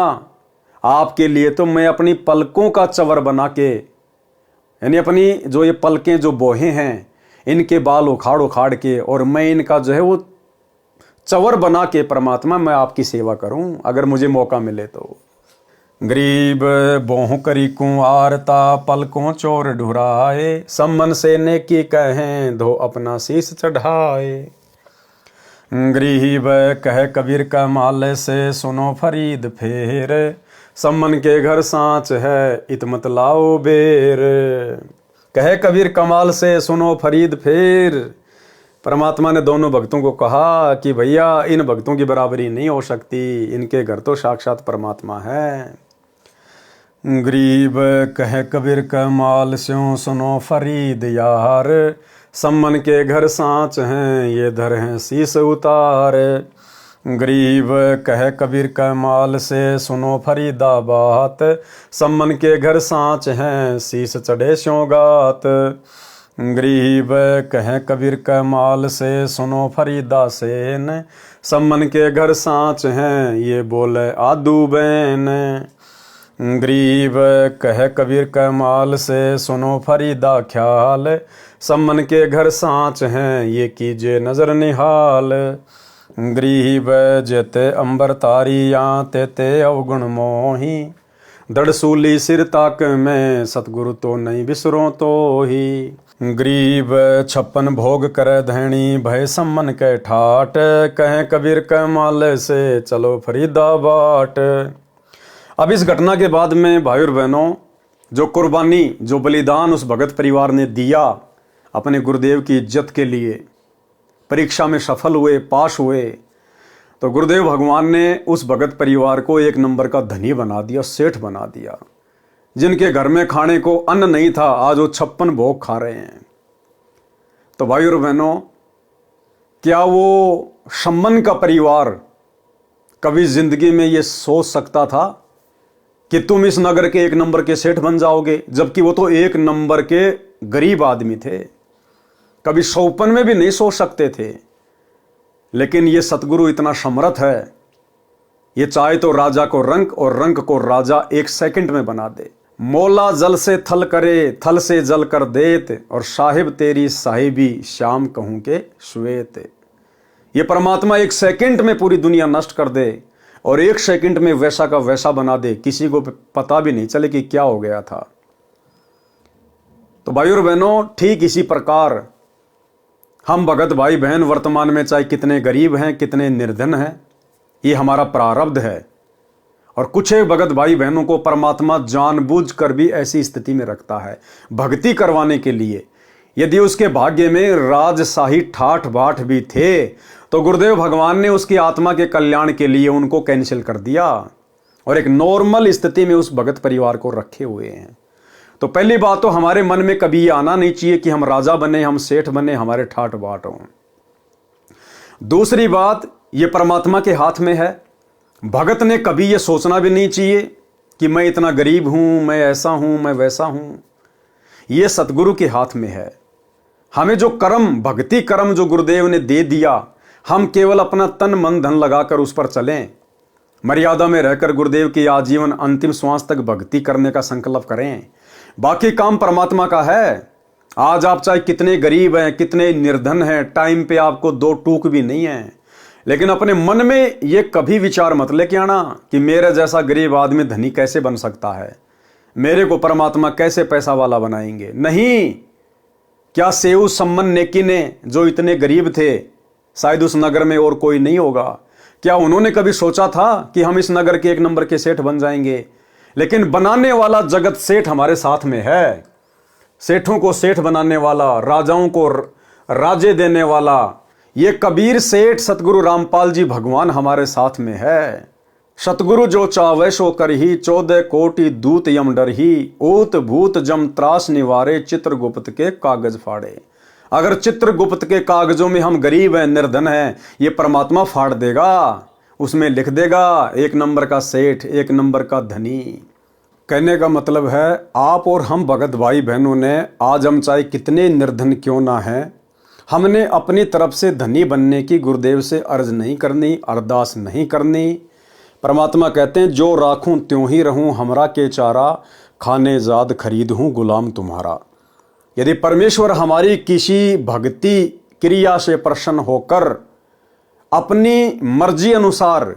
S1: आपके लिए तो मैं अपनी पलकों का चवर बना के, यानी अपनी जो ये पलकें जो बोहे हैं इनके बाल उखाड़ उखाड़ के, और मैं इनका जो है वो चवर बना के परमात्मा मैं आपकी सेवा करूं, अगर मुझे मौका मिले तो। गरीब बोह करी कुंवारता, पलकों चोर ढुराए, सम्मन से नेकी कहें दो अपना शीश चढ़ाए। गरीब कह कबीर का माल से सुनो फरीद फेर, सम्मन के घर सांच है इत मत लाओ बेर। कहे कबीर कमाल से सुनो फरीद फेर। परमात्मा ने दोनों भक्तों को कहा कि भैया इन भक्तों की बराबरी नहीं हो सकती, इनके घर तो साक्षात परमात्मा है। गरीब कहे कबीर कमाल स्यों सुनो फरीद यार, सम्मन के घर सांच हैं ये धर हैं शीश उतार। गरीब कहे कबीर कमाल से सुनो फरीदा बात, सम्मन के घर सांच हैं शीश चढ़े स्यों गात। गरीब कहे कबीर कमाल से सुनो फरीदा सेन, सम्मन के घर सांच हैं ये बोले आदू बैन। गरीब कहे कबीर कमाल से सुनो फरीदा ख्याल, सम्मन के घर सांच हैं ये कीजिए नजर निहाल। गरीब जेते अंबर तारिया तेते अवगुण मोही, दड़सूली सिर ताक में सतगुरु तो नहीं बिसरो तो ही। गरीब 56 भोग करे धैणी भय सम्मन के ठाट, कहें कबीर कमाल से चलो फरीदा बाट। अब इस घटना के बाद में भाई और बहनों जो कुर्बानी जो बलिदान उस भगत परिवार ने दिया अपने गुरुदेव की इज्जत के लिए, परीक्षा में सफल हुए, पास हुए, तो गुरुदेव भगवान ने उस भगत परिवार को एक नंबर का धनी बना दिया, सेठ बना दिया। जिनके घर में खाने को अन्न नहीं था आज वो 56 भोग खा रहे हैं। तो भाई और बहनों, क्या वो सम्मन का परिवार कभी जिंदगी में ये सोच सकता था कि तुम इस नगर के एक नंबर के सेठ बन जाओगे, जबकि वो तो एक नंबर के गरीब आदमी थे, कभी सौपन में भी नहीं सोच सकते थे। लेकिन ये सतगुरु इतना समर्थ है, ये चाहे तो राजा को रंक और रंक को राजा 1 सेकंड में बना दे। मौला जल से थल करे, थल से जल कर देत, और साहिब तेरी साहिबी श्याम कहूं के श्वेत। ये परमात्मा 1 सेकंड में पूरी दुनिया नष्ट कर दे, और 1 सेकंड में वैसा का वैसा बना दे, किसी को पता भी नहीं चले कि क्या हो गया था। तो भाई और बहनों, ठीक इसी प्रकार हम भगत भाई बहन वर्तमान में चाहे कितने गरीब हैं, कितने निर्धन हैं, ये हमारा प्रारब्ध है। और कुछ एक भगत भाई बहनों को परमात्मा जानबूझकर भी ऐसी स्थिति में रखता है भक्ति करवाने के लिए। यदि उसके भाग्य में राजशाही ठाठ बाट भी थे तो गुरुदेव भगवान ने उसकी आत्मा के कल्याण के लिए उनको कैंसिल कर दिया और एक नॉर्मल स्थिति में उस भगत परिवार को रखे हुए हैं। तो पहली बात तो हमारे मन में कभी ये आना नहीं चाहिए कि हम राजा बने, हम सेठ बने, हमारे ठाठ बाट हों। दूसरी बात, ये परमात्मा के हाथ में है। भगत ने कभी ये सोचना भी नहीं चाहिए कि मैं इतना गरीब हूं, मैं ऐसा हूं, मैं वैसा हूं। ये सतगुरु के हाथ में है। हमें जो कर्म, भक्ति कर्म जो गुरुदेव ने दे दिया, हम केवल अपना तन मन धन लगाकर उस पर चलें। मर्यादा में रहकर गुरुदेव की आजीवन अंतिम श्वास तक भक्ति करने का संकल्प करें। बाकी काम परमात्मा का है। आज आप चाहे कितने गरीब हैं, कितने निर्धन हैं, टाइम पे आपको दो टूक भी नहीं है, लेकिन अपने मन में ये कभी विचार मत लेके आना कि मेरे जैसा गरीब आदमी धनी कैसे बन सकता है, मेरे को परमात्मा कैसे पैसा वाला बनाएंगे। नहीं, क्या सेऊ सम्मन नेकी ने जो इतने गरीब थे, शायद उस नगर में और कोई नहीं होगा, क्या उन्होंने कभी सोचा था कि हम इस नगर के एक नंबर के सेठ बन जाएंगे? लेकिन बनाने वाला जगत सेठ हमारे साथ में है। सेठों को सेठ बनाने वाला, राजाओं को राजे देने वाला, ये कबीर सेठ सतगुरु रामपाल जी भगवान हमारे साथ में है। सतगुरु जो चावे सो करही, 14 कोटि दूत यम डरही, ऊत भूत जम त्रास निवारे, चित्रगुप्त के कागज फाड़े। अगर चित्रगुप्त के कागजों में हम गरीब हैं, निर्धन हैं, ये परमात्मा फाड़ देगा, उसमें लिख देगा एक नंबर का सेठ, एक नंबर का धनी। कहने का मतलब है, आप और हम भगत भाई बहनों ने, आज हम चाहे कितने निर्धन क्यों ना हैं, हमने अपनी तरफ से धनी बनने की गुरुदेव से अर्ज नहीं करनी, अरदास नहीं करनी। परमात्मा कहते हैं, जो राखूं त्यों ही रहूं, हमरा के चारा, खाने जाद खरीद हूं गुलाम तुम्हारा। यदि परमेश्वर हमारी किसी भक्ति क्रिया से प्रसन्न होकर अपनी मर्जी अनुसार,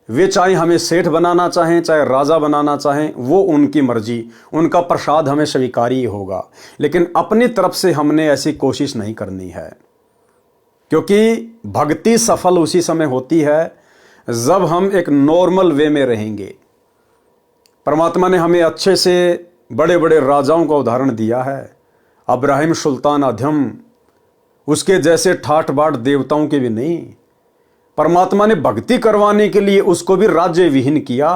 S1: वे चाहे हमें सेठ बनाना चाहें, चाहे राजा बनाना चाहें, वो उनकी मर्जी, उनका प्रसाद हमें स्वीकारी होगा। लेकिन अपनी तरफ से हमने ऐसी कोशिश नहीं करनी है, क्योंकि भक्ति सफल उसी समय होती है जब हम एक नॉर्मल वे में रहेंगे। परमात्मा ने हमें अच्छे से बड़े बड़े राजाओं का उदाहरण दिया है। अब्राहिम सुल्तान अधम, उसके जैसे ठाठ बाट देवताओं के भी नहीं। परमात्मा ने भक्ति करवाने के लिए उसको भी राज्य विहीन किया।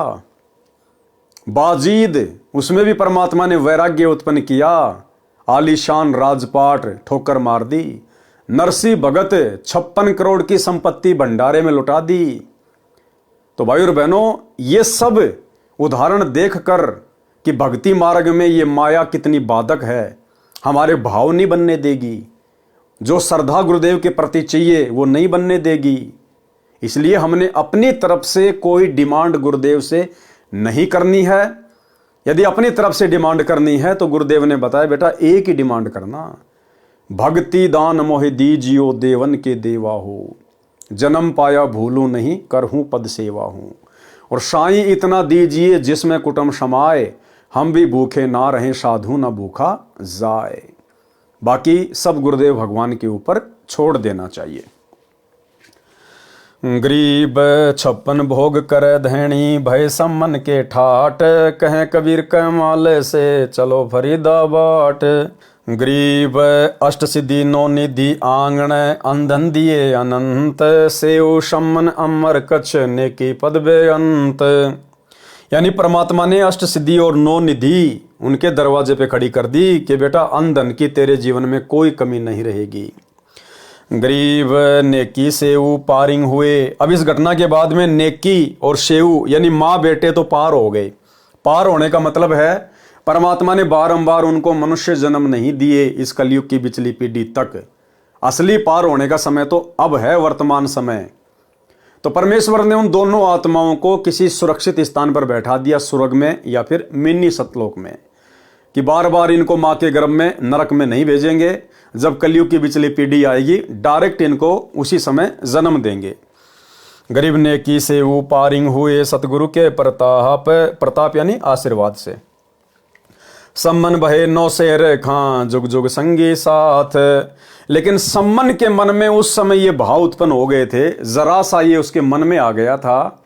S1: बाजीद, उसमें भी परमात्मा ने वैराग्य उत्पन्न किया, आलीशान राजपाट ठोकर मार दी। नरसी भगत 56 करोड़ की संपत्ति भंडारे में लुटा दी। तो भाई और बहनों, ये सब उदाहरण देखकर कि भक्ति मार्ग में ये माया कितनी बाधक है, हमारे भाव नहीं बनने देगी। जो श्रद्धा गुरुदेव के प्रति चाहिए वो नहीं बनने देगी। इसलिए हमने अपनी तरफ से कोई डिमांड गुरुदेव से नहीं करनी है। यदि अपनी तरफ से डिमांड करनी है तो गुरुदेव ने बताया, बेटा एक ही डिमांड करना, भक्ति दान मोहि दीजियो देवन के देवा हो, जन्म पाया भूलूं नहीं करहूं पद सेवा हूं। और साईं इतना दीजिए जिसमें कुटुंब समाए, हम भी भूखे ना रहें साधु ना भूखा जाए। बाकी सब गुरुदेव भगवान के ऊपर छोड़ देना चाहिए। गरीब 56 भोग करे धैणी, भय सम्मन के ठाट, कहें कबीर के माले से चलो फरीदाबाट। गरीब अष्ट सिद्धि 9 निधि आंगण, अंधन दिए अनंत, सेव सम्मन अमर कच्छ नेकी पद बेअंत। यानी परमात्मा ने अष्ट सिद्धि और 9 निधि उनके दरवाजे पे खड़ी कर दी कि बेटा अंधन की तेरे जीवन में कोई कमी नहीं रहेगी। गरीब नेकी सेऊ पारिंग हुए। अब इस घटना के बाद में नेकी और सेऊ यानी माँ बेटे तो पार हो गए। पार होने का मतलब है परमात्मा ने बारंबार उनको मनुष्य जन्म नहीं दिए इस कलयुग की पिछली पीढ़ी तक। असली पार होने का समय तो अब है, वर्तमान समय। तो परमेश्वर ने उन दोनों आत्माओं को किसी सुरक्षित स्थान पर बैठा दिया, स्वर्ग में या फिर मिनी सतलोक में, कि बार बार इनको माँ के गर्भ में नरक में नहीं भेजेंगे। जब कलयुग की पिछली पीढ़ी आएगी डायरेक्ट इनको उसी समय जन्म देंगे। गरीब नेकी से वो पारिंग हुए सतगुरु के प्रताप यानी आशीर्वाद से। सम्मन भये 9 शेर खां जुग जुग संगी साथ। लेकिन सम्मन के मन में उस समय ये भाव उत्पन्न हो गए थे, जरा सा ये उसके मन में आ गया था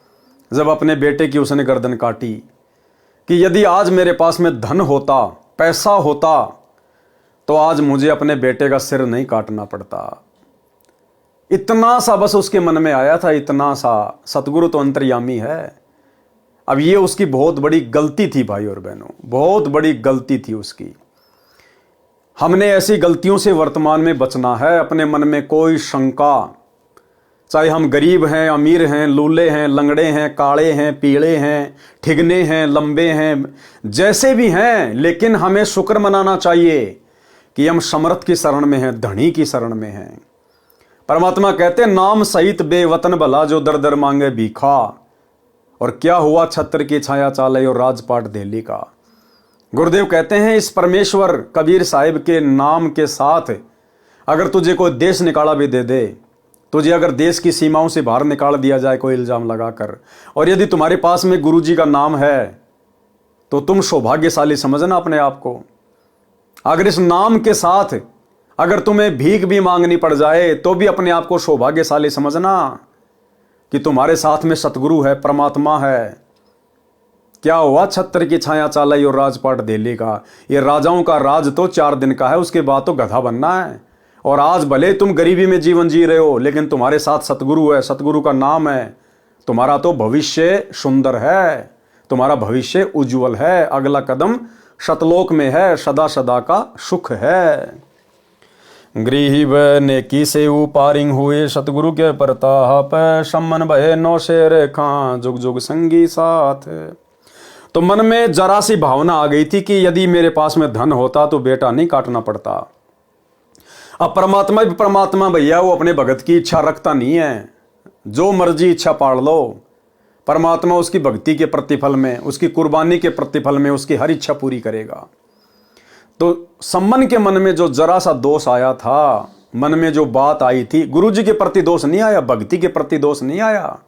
S1: जब अपने बेटे की उसने गर्दन काटी कि यदि आज मेरे पास में धन होता, पैसा होता, तो आज मुझे अपने बेटे का सिर नहीं काटना पड़ता। इतना सा बस उसके मन में आया था, इतना सा। सतगुरु तो अंतर्यामी है। अब ये उसकी बहुत बड़ी गलती थी भाई और बहनों, बहुत बड़ी गलती थी उसकी। हमने ऐसी गलतियों से वर्तमान में बचना है। अपने मन में कोई शंका, चाहे हम गरीब हैं, अमीर हैं, लूले हैं, लंगड़े हैं, काले हैं, पीले हैं, ठिगने हैं, लंबे हैं, जैसे भी हैं, लेकिन हमें शुक्र मनाना चाहिए कि हम समर्थ की शरण में हैं, धनी की शरण में हैं। परमात्मा कहते हैं नाम सहित बेवतन भला जो दर दर मांगे भीखा, और क्या हुआ छत्र की छाया चाले और राजपाट दिल्ली का। गुरुदेव कहते हैं इस परमेश्वर कबीर साहिब के नाम के साथ अगर तुझे कोई देश निकाला भी दे दे, तुझे अगर देश की सीमाओं से बाहर निकाल दिया जाए कोई इल्जाम लगाकर, और यदि तुम्हारे पास में गुरु जी का नाम है तो तुम सौभाग्यशाली समझना अपने आप को। अगर इस नाम के साथ अगर तुम्हें भीख भी मांगनी पड़ जाए तो भी अपने आप को सौभाग्यशाली समझना कि तुम्हारे साथ में सतगुरु है, परमात्मा है। क्या हुआ छत्र की छाया चालाई और राजपाट दिल्ली का। ये राजाओं का राज तो 4 दिन का है, उसके बाद तो गधा बनना है। और आज भले तुम गरीबी में जीवन जी रहे हो, लेकिन तुम्हारे साथ सतगुरु है, सतगुरु का नाम है, तुम्हारा तो भविष्य सुंदर है, तुम्हारा भविष्य उज्जवल है। अगला कदम शतलोक में है, सदा सदा का सुख है। गृही व नेकी से उपारिंग हुए सतगुरु के प्रताप, सम्मन भय नौ शेर खां जुग जुग संगी साथ। तो मन में जरा सी भावना आ गई थी कि यदि मेरे पास में धन होता तो बेटा नहीं काटना पड़ता। अब परमात्मा भी परमात्मा भैया, वो अपने भगत की इच्छा रखता नहीं है, जो मर्जी इच्छा पाड़ लो। परमात्मा उसकी भक्ति के प्रतिफल में, उसकी कुर्बानी के प्रतिफल में उसकी हर इच्छा पूरी करेगा। तो सम्मन के मन में जो जरा सा दोष आया था, मन में जो बात आई थी, गुरु जी के प्रति दोष नहीं आया, भक्ति के प्रति दोष नहीं आया।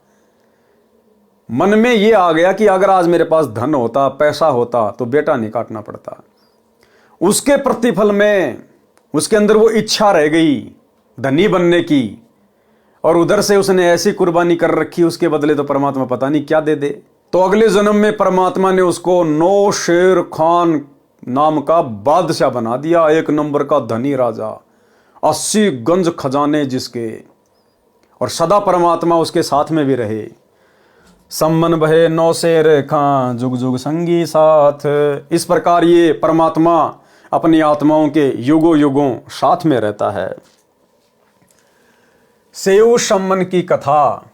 S1: मन में ये आ गया कि अगर आज मेरे पास धन होता, पैसा होता तो बेटा नहीं काटना पड़ता। उसके प्रतिफल में उसके अंदर वो इच्छा रह गई धनी बनने की, और उधर से उसने ऐसी कुर्बानी कर रखी, उसके बदले तो परमात्मा पता नहीं क्या दे दे। तो अगले जन्म में परमात्मा ने उसको 9 शेर खान नाम का बादशाह बना दिया, 1 नंबर का धनी राजा, 80 गंज खजाने जिसके, और सदा परमात्मा उसके साथ में भी रहे। सम्मन बहे 9 शेर खां जुग जुग संगी साथ। इस प्रकार ये परमात्मा अपनी आत्माओं के युगों युगों साथ में रहता है। सेऊ सम्मन की कथा।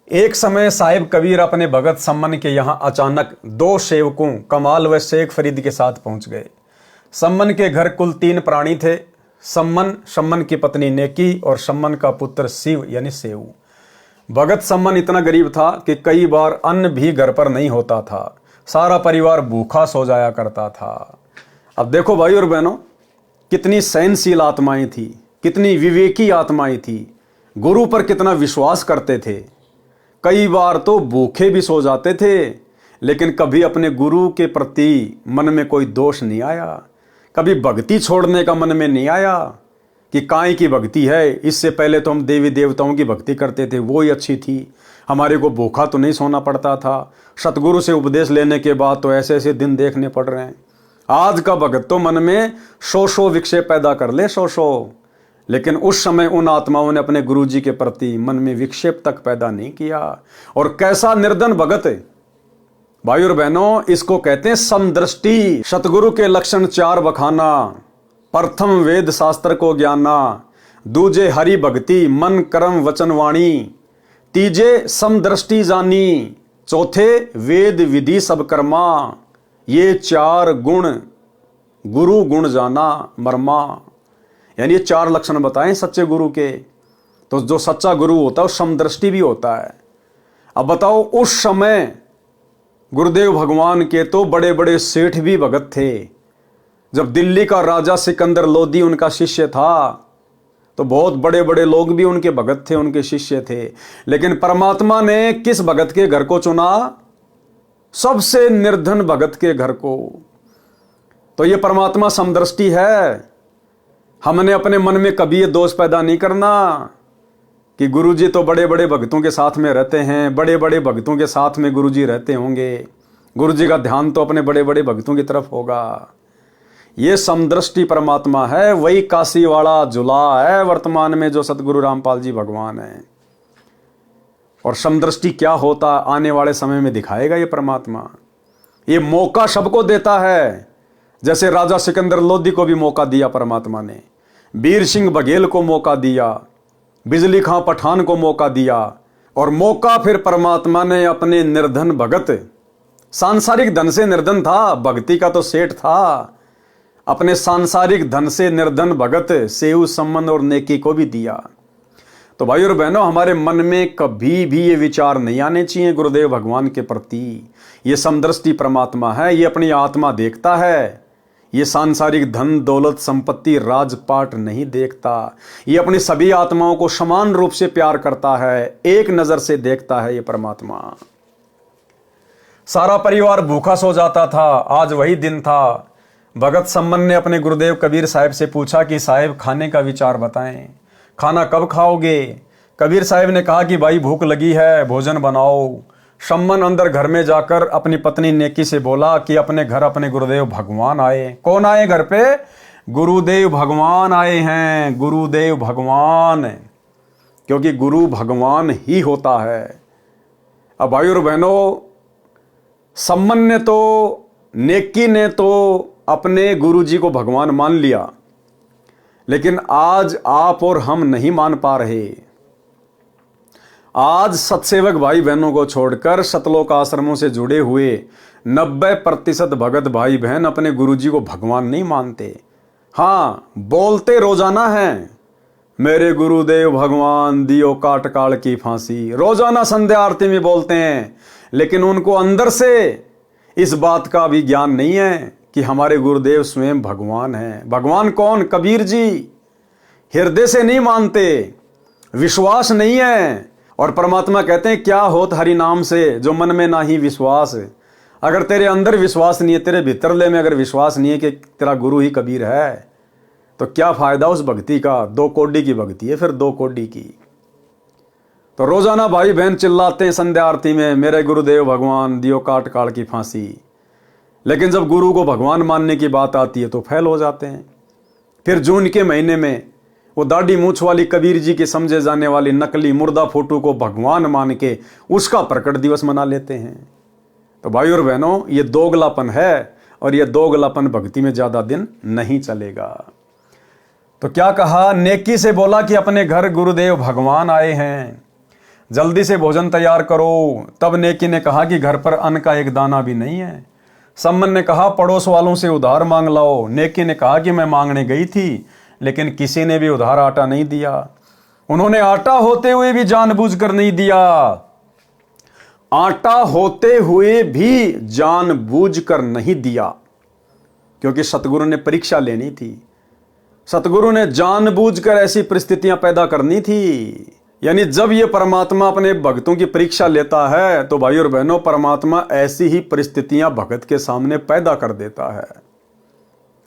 S1: एक समय साहिब कबीर अपने भगत सम्मन के यहाँ अचानक 2 सेवकों कमाल व शेख फरीद के साथ पहुंच गए। सम्मन के घर कुल 3 प्राणी थे, सम्मन की पत्नी नेकी और सम्मन का पुत्र शिव यानी सेऊ। भगत सम्मन इतना गरीब था कि कई बार अन्न भी घर पर नहीं होता था, सारा परिवार भूखा सो जाया करता था। अब देखो भाई और बहनों, कितनी सहनशील आत्माएं थी, कितनी विवेकी आत्माएं थी, गुरु पर कितना विश्वास करते थे। कई बार तो भूखे भी सो जाते थे, लेकिन कभी अपने गुरु के प्रति मन में कोई दोष नहीं आया, कभी भक्ति छोड़ने का मन में नहीं आया कि काहे की भक्ति है, इससे पहले तो हम देवी देवताओं की भक्ति करते थे, वो ही अच्छी थी, हमारे को भूखा तो नहीं सोना पड़ता था। सतगुरु से उपदेश लेने के बाद तो ऐसे ऐसे दिन देखने पड़ रहे हैं। आज का भगत तो मन में 100 विक्षेप पैदा कर ले, 100, लेकिन उस समय उन आत्माओं ने अपने गुरु जी के प्रति मन में विक्षेप तक पैदा नहीं किया। और कैसा निर्धन भगत है भाई और बहनों, इसको कहते हैं समदृष्टि। सतगुरु के लक्षण 4 बखाना। प्रथम वेद शास्त्र को ज्ञाना, दूजे हरि भक्ति मन कर्म वचन वाणी, तीजे समदृष्टि जानी, चौथे वेद विधि सब कर्मा, ये 4 गुण गुरु गुण जाना मर्मा। यानी ये 4 लक्षण बताएं सच्चे गुरु के। तो जो सच्चा गुरु होता है वो समदृष्टि भी होता है। अब बताओ, उस समय गुरुदेव भगवान के तो बड़े बड़े सेठ भी भगत थे। जब दिल्ली का राजा सिकंदर लोदी उनका शिष्य था, तो बहुत बड़े बड़े लोग भी उनके भगत थे, उनके शिष्य थे। लेकिन परमात्मा ने किस भगत के घर को चुना? सबसे निर्धन भगत के घर को। तो ये परमात्मा समदृष्टि है। हमने अपने मन में कभी ये दोष पैदा नहीं करना कि गुरुजी तो बड़े बड़े भक्तों के साथ में रहते हैं, बड़े बड़े भक्तों के साथ में गुरुजी रहते होंगे, गुरुजी का ध्यान तो अपने बड़े बड़े भक्तों की तरफ होगा। ये समदृष्टि परमात्मा है, वही काशी वाला जुला है वर्तमान में जो सतगुरु रामपाल जी भगवान है। और समदृष्टि क्या होता आने वाले समय में दिखाएगा ये परमात्मा। ये मौका सबको देता है, जैसे राजा सिकंदर लोदी को भी मौका दिया परमात्मा ने, वीर सिंह बघेल को मौका दिया, बिजली खां पठान को मौका दिया, और मौका फिर परमात्मा ने अपने निर्धन भगत, सांसारिक धन से निर्धन था, भक्ति का तो सेठ था, अपने सांसारिक धन से निर्धन भगत सेऊ संबंध और नेकी को भी दिया। तो भाई और बहनों, हमारे मन में कभी भी ये विचार नहीं आने चाहिए गुरुदेव भगवान के प्रति। ये समदृष्टि परमात्मा है, ये अपनी आत्मा देखता है। ये सांसारिक धन दौलत संपत्ति राजपाट नहीं देखता। ये अपनी सभी आत्माओं को समान रूप से प्यार करता है, एक नजर से देखता है ये परमात्मा। सारा परिवार भूखा सो जाता था, आज वही दिन था। भगत सम्मन ने अपने गुरुदेव कबीर साहब से पूछा कि साहब खाने का विचार बताएं, खाना कब खाओगे। कबीर साहब ने कहा कि भाई भूख लगी है, भोजन बनाओ। सम्मन अंदर घर में जाकर अपनी पत्नी नेकी से बोला कि अपने घर अपने गुरुदेव भगवान आए। कौन आए घर पे? गुरुदेव भगवान आए हैं, गुरुदेव भगवान, क्योंकि गुरु भगवान ही होता है। अब भाई और बहनों, सम्मन ने तो, नेकी ने तो अपने गुरु जी को भगवान मान लिया, लेकिन आज आप और हम नहीं मान पा रहे। आज सत्सेवक भाई बहनों को छोड़कर सतलोक आश्रमों से जुड़े हुए 90% भगत भाई बहन अपने गुरुजी को भगवान नहीं मानते। हाँ, बोलते रोजाना हैं, मेरे गुरुदेव भगवान दियो काट काल की फांसी, रोजाना संध्या आरती में बोलते हैं, लेकिन उनको अंदर से इस बात का भी ज्ञान नहीं है कि हमारे गुरुदेव स्वयं भगवान हैं। भगवान कौन? कबीर जी। हृदय से नहीं मानते, विश्वास नहीं है। और परमात्मा कहते हैं क्या होत हरि नाम से जो मन में ना ही विश्वास। अगर तेरे अंदर विश्वास नहीं है, तेरे भीतरले में अगर विश्वास नहीं है कि तेरा गुरु ही कबीर है, तो क्या फायदा उस भक्ति का? 2 कौड़ी की भक्ति है, फिर 2 कौड़ी की। तो रोजाना भाई बहन चिल्लाते हैं संध्या आरती में, मेरे गुरुदेव भगवान दियो काट काल की फांसी, लेकिन जब गुरु को भगवान मानने की बात आती है तो फेल हो जाते हैं। फिर जून के महीने में वो दाढ़ी मूछ वाली कबीर जी के समझे जाने वाली नकली मुर्दा फोटो को भगवान मान के उसका प्रकट दिवस मना लेते हैं। तो भाई और बहनों, ये दोगलापन है, और ये दोगलापन भक्ति में ज्यादा दिन नहीं चलेगा। तो क्या कहा? नेकी से बोला कि अपने घर गुरुदेव भगवान आए हैं, जल्दी से भोजन तैयार करो। तब नेकी ने कहा कि घर पर अन्न का एक दाना भी नहीं है। सम्मन ने कहा पड़ोस वालों से उधार मांग लाओ। नेकी ने कहा कि मैं मांगने गई थी, लेकिन किसी ने भी उधार आटा नहीं दिया। उन्होंने आटा होते हुए भी जानबूझकर नहीं दिया। आटा होते हुए भी जानबूझकर नहीं दिया, क्योंकि सतगुरु ने परीक्षा लेनी थी। सतगुरु ने जानबूझकर ऐसी परिस्थितियां पैदा करनी थी। यानी जब ये परमात्मा अपने भक्तों की परीक्षा लेता है, तो भाई और बहनों, परमात्मा ऐसी ही परिस्थितियां भगत के सामने पैदा कर देता है।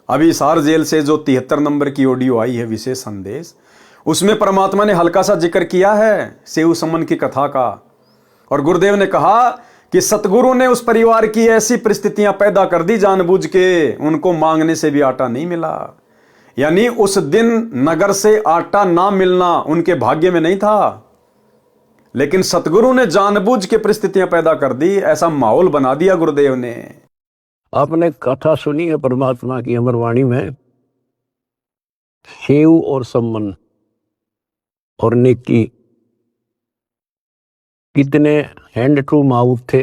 S1: अभी हिसार जेल से जो 73 नंबर की ऑडियो आई है, विशेष संदेश, उसमें परमात्मा ने हल्का सा जिक्र किया है सेऊ समन की कथा का। और गुरुदेव ने कहा कि सतगुरु ने उस परिवार की ऐसी परिस्थितियां पैदा कर दी जानबूझ के, उनको मांगने से भी आटा नहीं मिला। यानी उस दिन नगर से आटा ना मिलना उनके भाग्य में नहीं था, लेकिन सतगुरु ने जानबूझ के परिस्थितियां पैदा कर दी, ऐसा माहौल बना दिया गुरुदेव ने।
S2: आपने कथा सुनी है परमात्मा की अमरवाणी में, सेऊ और सम्मन और नेकी कितने हैंड टू माउथ थे,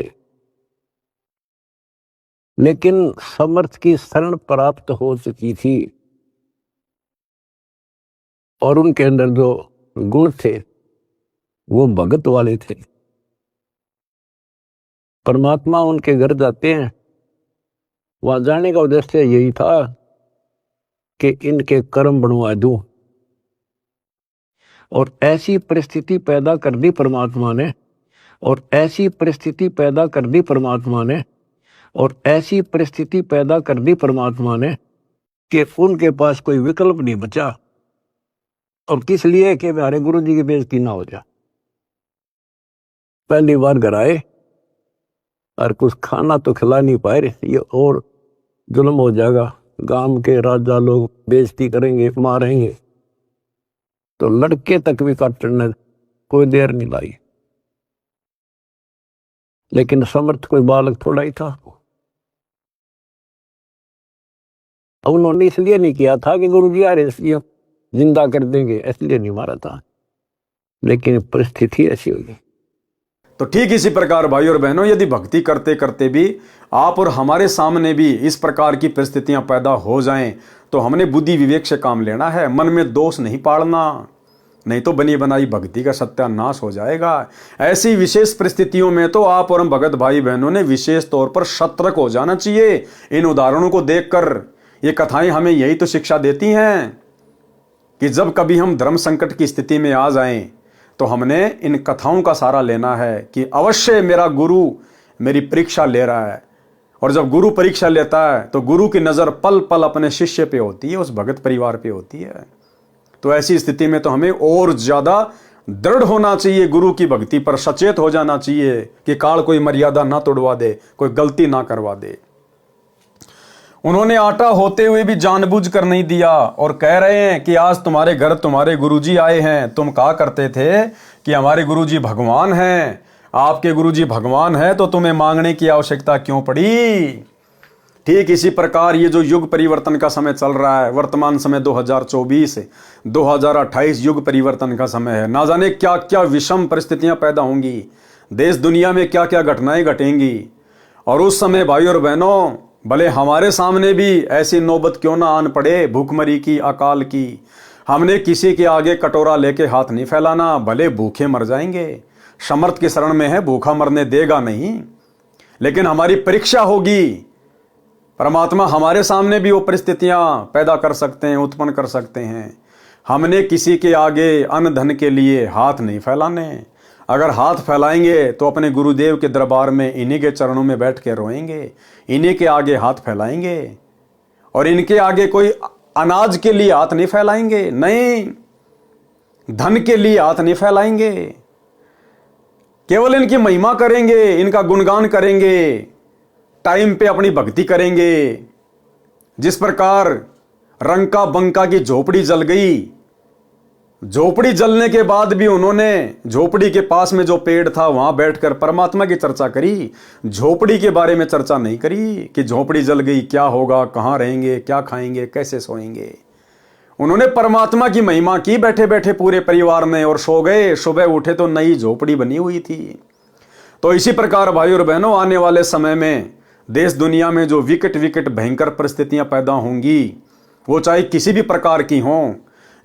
S2: लेकिन समर्थ की शरण प्राप्त हो चुकी थी और उनके अंदर जो गुण थे वो भगत वाले थे। परमात्मा उनके घर जाते हैं, वहां जाने का उद्देश्य यही था कि इनके कर्म बनवा दूं, और ऐसी परिस्थिति पैदा कर दी परमात्मा ने, और ऐसी परिस्थिति पैदा कर दी परमात्मा ने, और ऐसी परिस्थिति पैदा कर दी परमात्मा ने कि उनके पास कोई विकल्प नहीं बचा। और किस लिए? कि हमारे गुरु जी की बेइज्जती ना हो जाए। पहली बार घर आए और कुछ खाना तो खिला नहीं पाए, ये और जुल्म हो जाएगा, गांव के राजा लोग बेइज्जती करेंगे, मारेंगे। तो लड़के तक भी काटने कोई देर नहीं लाई। लेकिन समर्थ कोई बालक थोड़ा ही था। उन्होंने इसलिए नहीं किया था कि गुरु जी आ रहे इसलिए जिंदा कर देंगे, इसलिए नहीं मारा था, लेकिन परिस्थिति ऐसी होगी।
S1: तो ठीक इसी प्रकार भाई और बहनों, यदि भक्ति करते करते भी आप और हमारे सामने भी इस प्रकार की परिस्थितियां पैदा हो जाएं, तो हमने बुद्धि विवेक से काम लेना है, मन में दोष नहीं पालना, नहीं तो बनी बनाई भक्ति का सत्यानाश हो जाएगा। ऐसी विशेष परिस्थितियों में तो आप और हम भगत भाई बहनों ने विशेष तौर पर सतर्क हो जाना चाहिए। इन उदाहरणों को देखकर ये कथाएं हमें यही तो शिक्षा देती हैं कि जब कभी हम धर्म संकट की स्थिति में आ जाएं, तो हमने इन कथाओं का सहारा लेना है कि अवश्य मेरा गुरु मेरी परीक्षा ले रहा है। और जब गुरु परीक्षा लेता है तो गुरु की नज़र पल पल अपने शिष्य पे होती है, उस भगत परिवार पे होती है। तो ऐसी स्थिति में तो हमें और ज़्यादा दृढ़ होना चाहिए, गुरु की भक्ति पर सचेत हो जाना चाहिए कि काल कोई मर्यादा ना तोड़वा दे, कोई गलती ना करवा दे। उन्होंने आटा होते हुए भी जानबूझ कर नहीं दिया और कह रहे हैं कि आज तुम्हारे घर तुम्हारे गुरुजी आए हैं। तुम कहा करते थे कि हमारे गुरुजी भगवान हैं, आपके गुरुजी भगवान हैं, तो तुम्हें मांगने की आवश्यकता क्यों पड़ी। ठीक इसी प्रकार ये जो युग परिवर्तन का समय चल रहा है, वर्तमान समय 2024 2028 युग परिवर्तन का समय है। ना जाने क्या क्या विषम परिस्थितियां पैदा होंगी, देश दुनिया में क्या क्या घटनाएं घटेंगी। और उस समय भाई और बहनों, भले हमारे सामने भी ऐसी नौबत क्यों ना आन पड़े, भूखमरी की, अकाल की, हमने किसी के आगे कटोरा लेके हाथ नहीं फैलाना। भले भूखे मर जाएंगे, समर्थ की शरण में है, भूखा मरने देगा नहीं, लेकिन हमारी परीक्षा होगी। परमात्मा हमारे सामने भी वो परिस्थितियां पैदा कर सकते हैं, उत्पन्न कर सकते हैं। हमने किसी के आगे अन्न धन के लिए हाथ नहीं फैलाने। अगर हाथ फैलाएंगे तो अपने गुरुदेव के दरबार में इन्हीं के चरणों में बैठ के रोएंगे, इन्हीं के आगे हाथ फैलाएंगे। और इनके आगे कोई अनाज के लिए हाथ नहीं फैलाएंगे, नहीं, धन के लिए हाथ नहीं फैलाएंगे, केवल इनकी महिमा करेंगे, इनका गुणगान करेंगे, टाइम पे अपनी भक्ति करेंगे। जिस प्रकार रंका बंका की झोपड़ी जल गई, झोपड़ी जलने के बाद भी उन्होंने झोपड़ी के पास में जो पेड़ था वहां बैठकर परमात्मा की चर्चा करी, झोपड़ी के बारे में चर्चा नहीं करी कि झोपड़ी जल गई क्या होगा, कहां रहेंगे, क्या खाएंगे, कैसे सोएंगे। उन्होंने परमात्मा की महिमा की बैठे बैठे पूरे परिवार ने, और सो गए। सुबह उठे तो नई झोपड़ी बनी हुई थी। तो इसी प्रकार भाई और बहनों, आने वाले समय में देश दुनिया में जो विकट विकट भयंकर परिस्थितियां पैदा होंगी, वो चाहे किसी भी प्रकार की हों,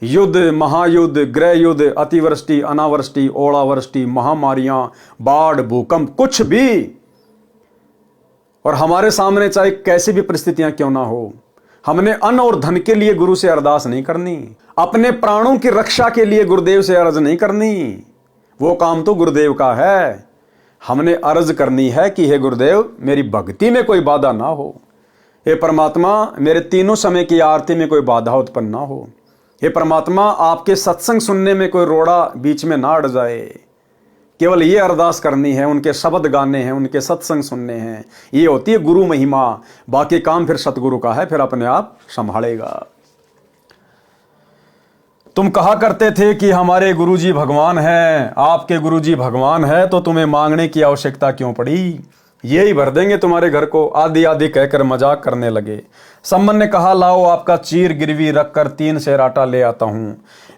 S1: युद्ध, महायुद्ध, गृह युद्ध, अतिवृष्टि, अनावृष्टि, ओलावृष्टि, महामारियां, बाढ़, भूकंप, कुछ भी, और हमारे सामने चाहे कैसी भी परिस्थितियां क्यों ना हो, हमने अन्न और धन के लिए गुरु से अरदास नहीं करनी, अपने प्राणों की रक्षा के लिए गुरुदेव से अर्ज नहीं करनी। वो काम तो गुरुदेव का है। हमने अर्ज करनी है कि हे गुरुदेव, मेरी भक्ति में कोई बाधा ना हो। हे परमात्मा, मेरे तीनों समय की आरती में कोई बाधा उत्पन्न ना हो। हे परमात्मा, आपके सत्संग सुनने में कोई रोड़ा बीच में ना अड़ जाए। केवल ये अरदास करनी है, उनके शब्द गाने हैं, उनके सत्संग सुनने हैं। ये होती है गुरु महिमा। बाकी काम फिर सतगुरु का है, फिर अपने आप संभालेगा। तुम कहा करते थे कि हमारे गुरुजी भगवान हैं, आपके गुरुजी भगवान है, तो तुम्हें मांगने की आवश्यकता क्यों पड़ी। यही भर देंगे तुम्हारे घर को, आदि आदि कहकर मजाक करने लगे। सम्मन ने कहा, लाओ आपका चीर गिरवी रखकर 3 सेर आटा ले आता हूं।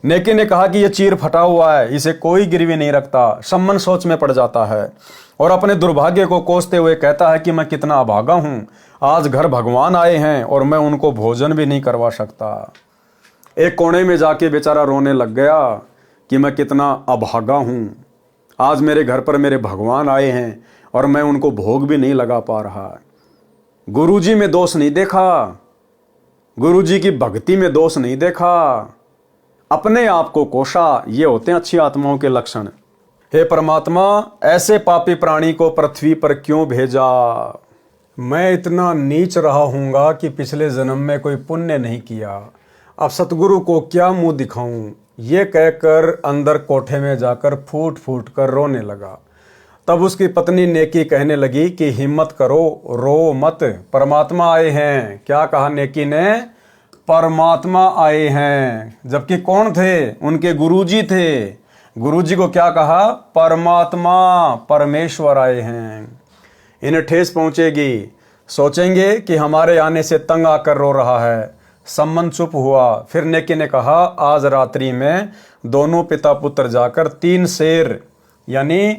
S1: नेकी ने कहा कि यह चीर फटा हुआ है, इसे कोई गिरवी नहीं रखता। सम्मन सोच में पड़ जाता है और अपने दुर्भाग्य को कोसते हुए कहता है कि मैं कितना अभागा हूं, आज घर भगवान आए हैं और मैं उनको भोजन भी नहीं करवा सकता। एक कोने में जाके बेचारा रोने लग गया कि मैं कितना अभागा हूं, आज मेरे घर पर मेरे भगवान आए हैं और मैं उनको भोग भी नहीं लगा पा रहा। गुरुजी में दोष नहीं देखा, गुरुजी की भक्ति में दोष नहीं देखा, अपने आप को कोसा। ये होते हैं अच्छी आत्माओं के लक्षण। हे परमात्मा, ऐसे पापी प्राणी को पृथ्वी पर क्यों भेजा। मैं इतना नीच रहा हूँगा कि पिछले जन्म में कोई पुण्य नहीं किया, अब सतगुरु को क्या मुंह दिखाऊं। ये कहकर अंदर कोठे में जाकर फूट फूट कर रोने लगा। तब उसकी पत्नी नेकी कहने लगी कि हिम्मत करो, रो मत, परमात्मा आए हैं। क्या कहा नेकी ने? परमात्मा आए हैं। जबकि कौन थे? उनके गुरुजी थे। गुरुजी को क्या कहा? परमात्मा, परमेश्वर आए हैं। इन्हें ठेस पहुंचेगी, सोचेंगे कि हमारे आने से तंग आकर रो रहा है। सम्मन चुप हुआ। फिर नेकी ने कहा, आज रात्रि में दोनों पिता पुत्र जाकर 3 शेर यानी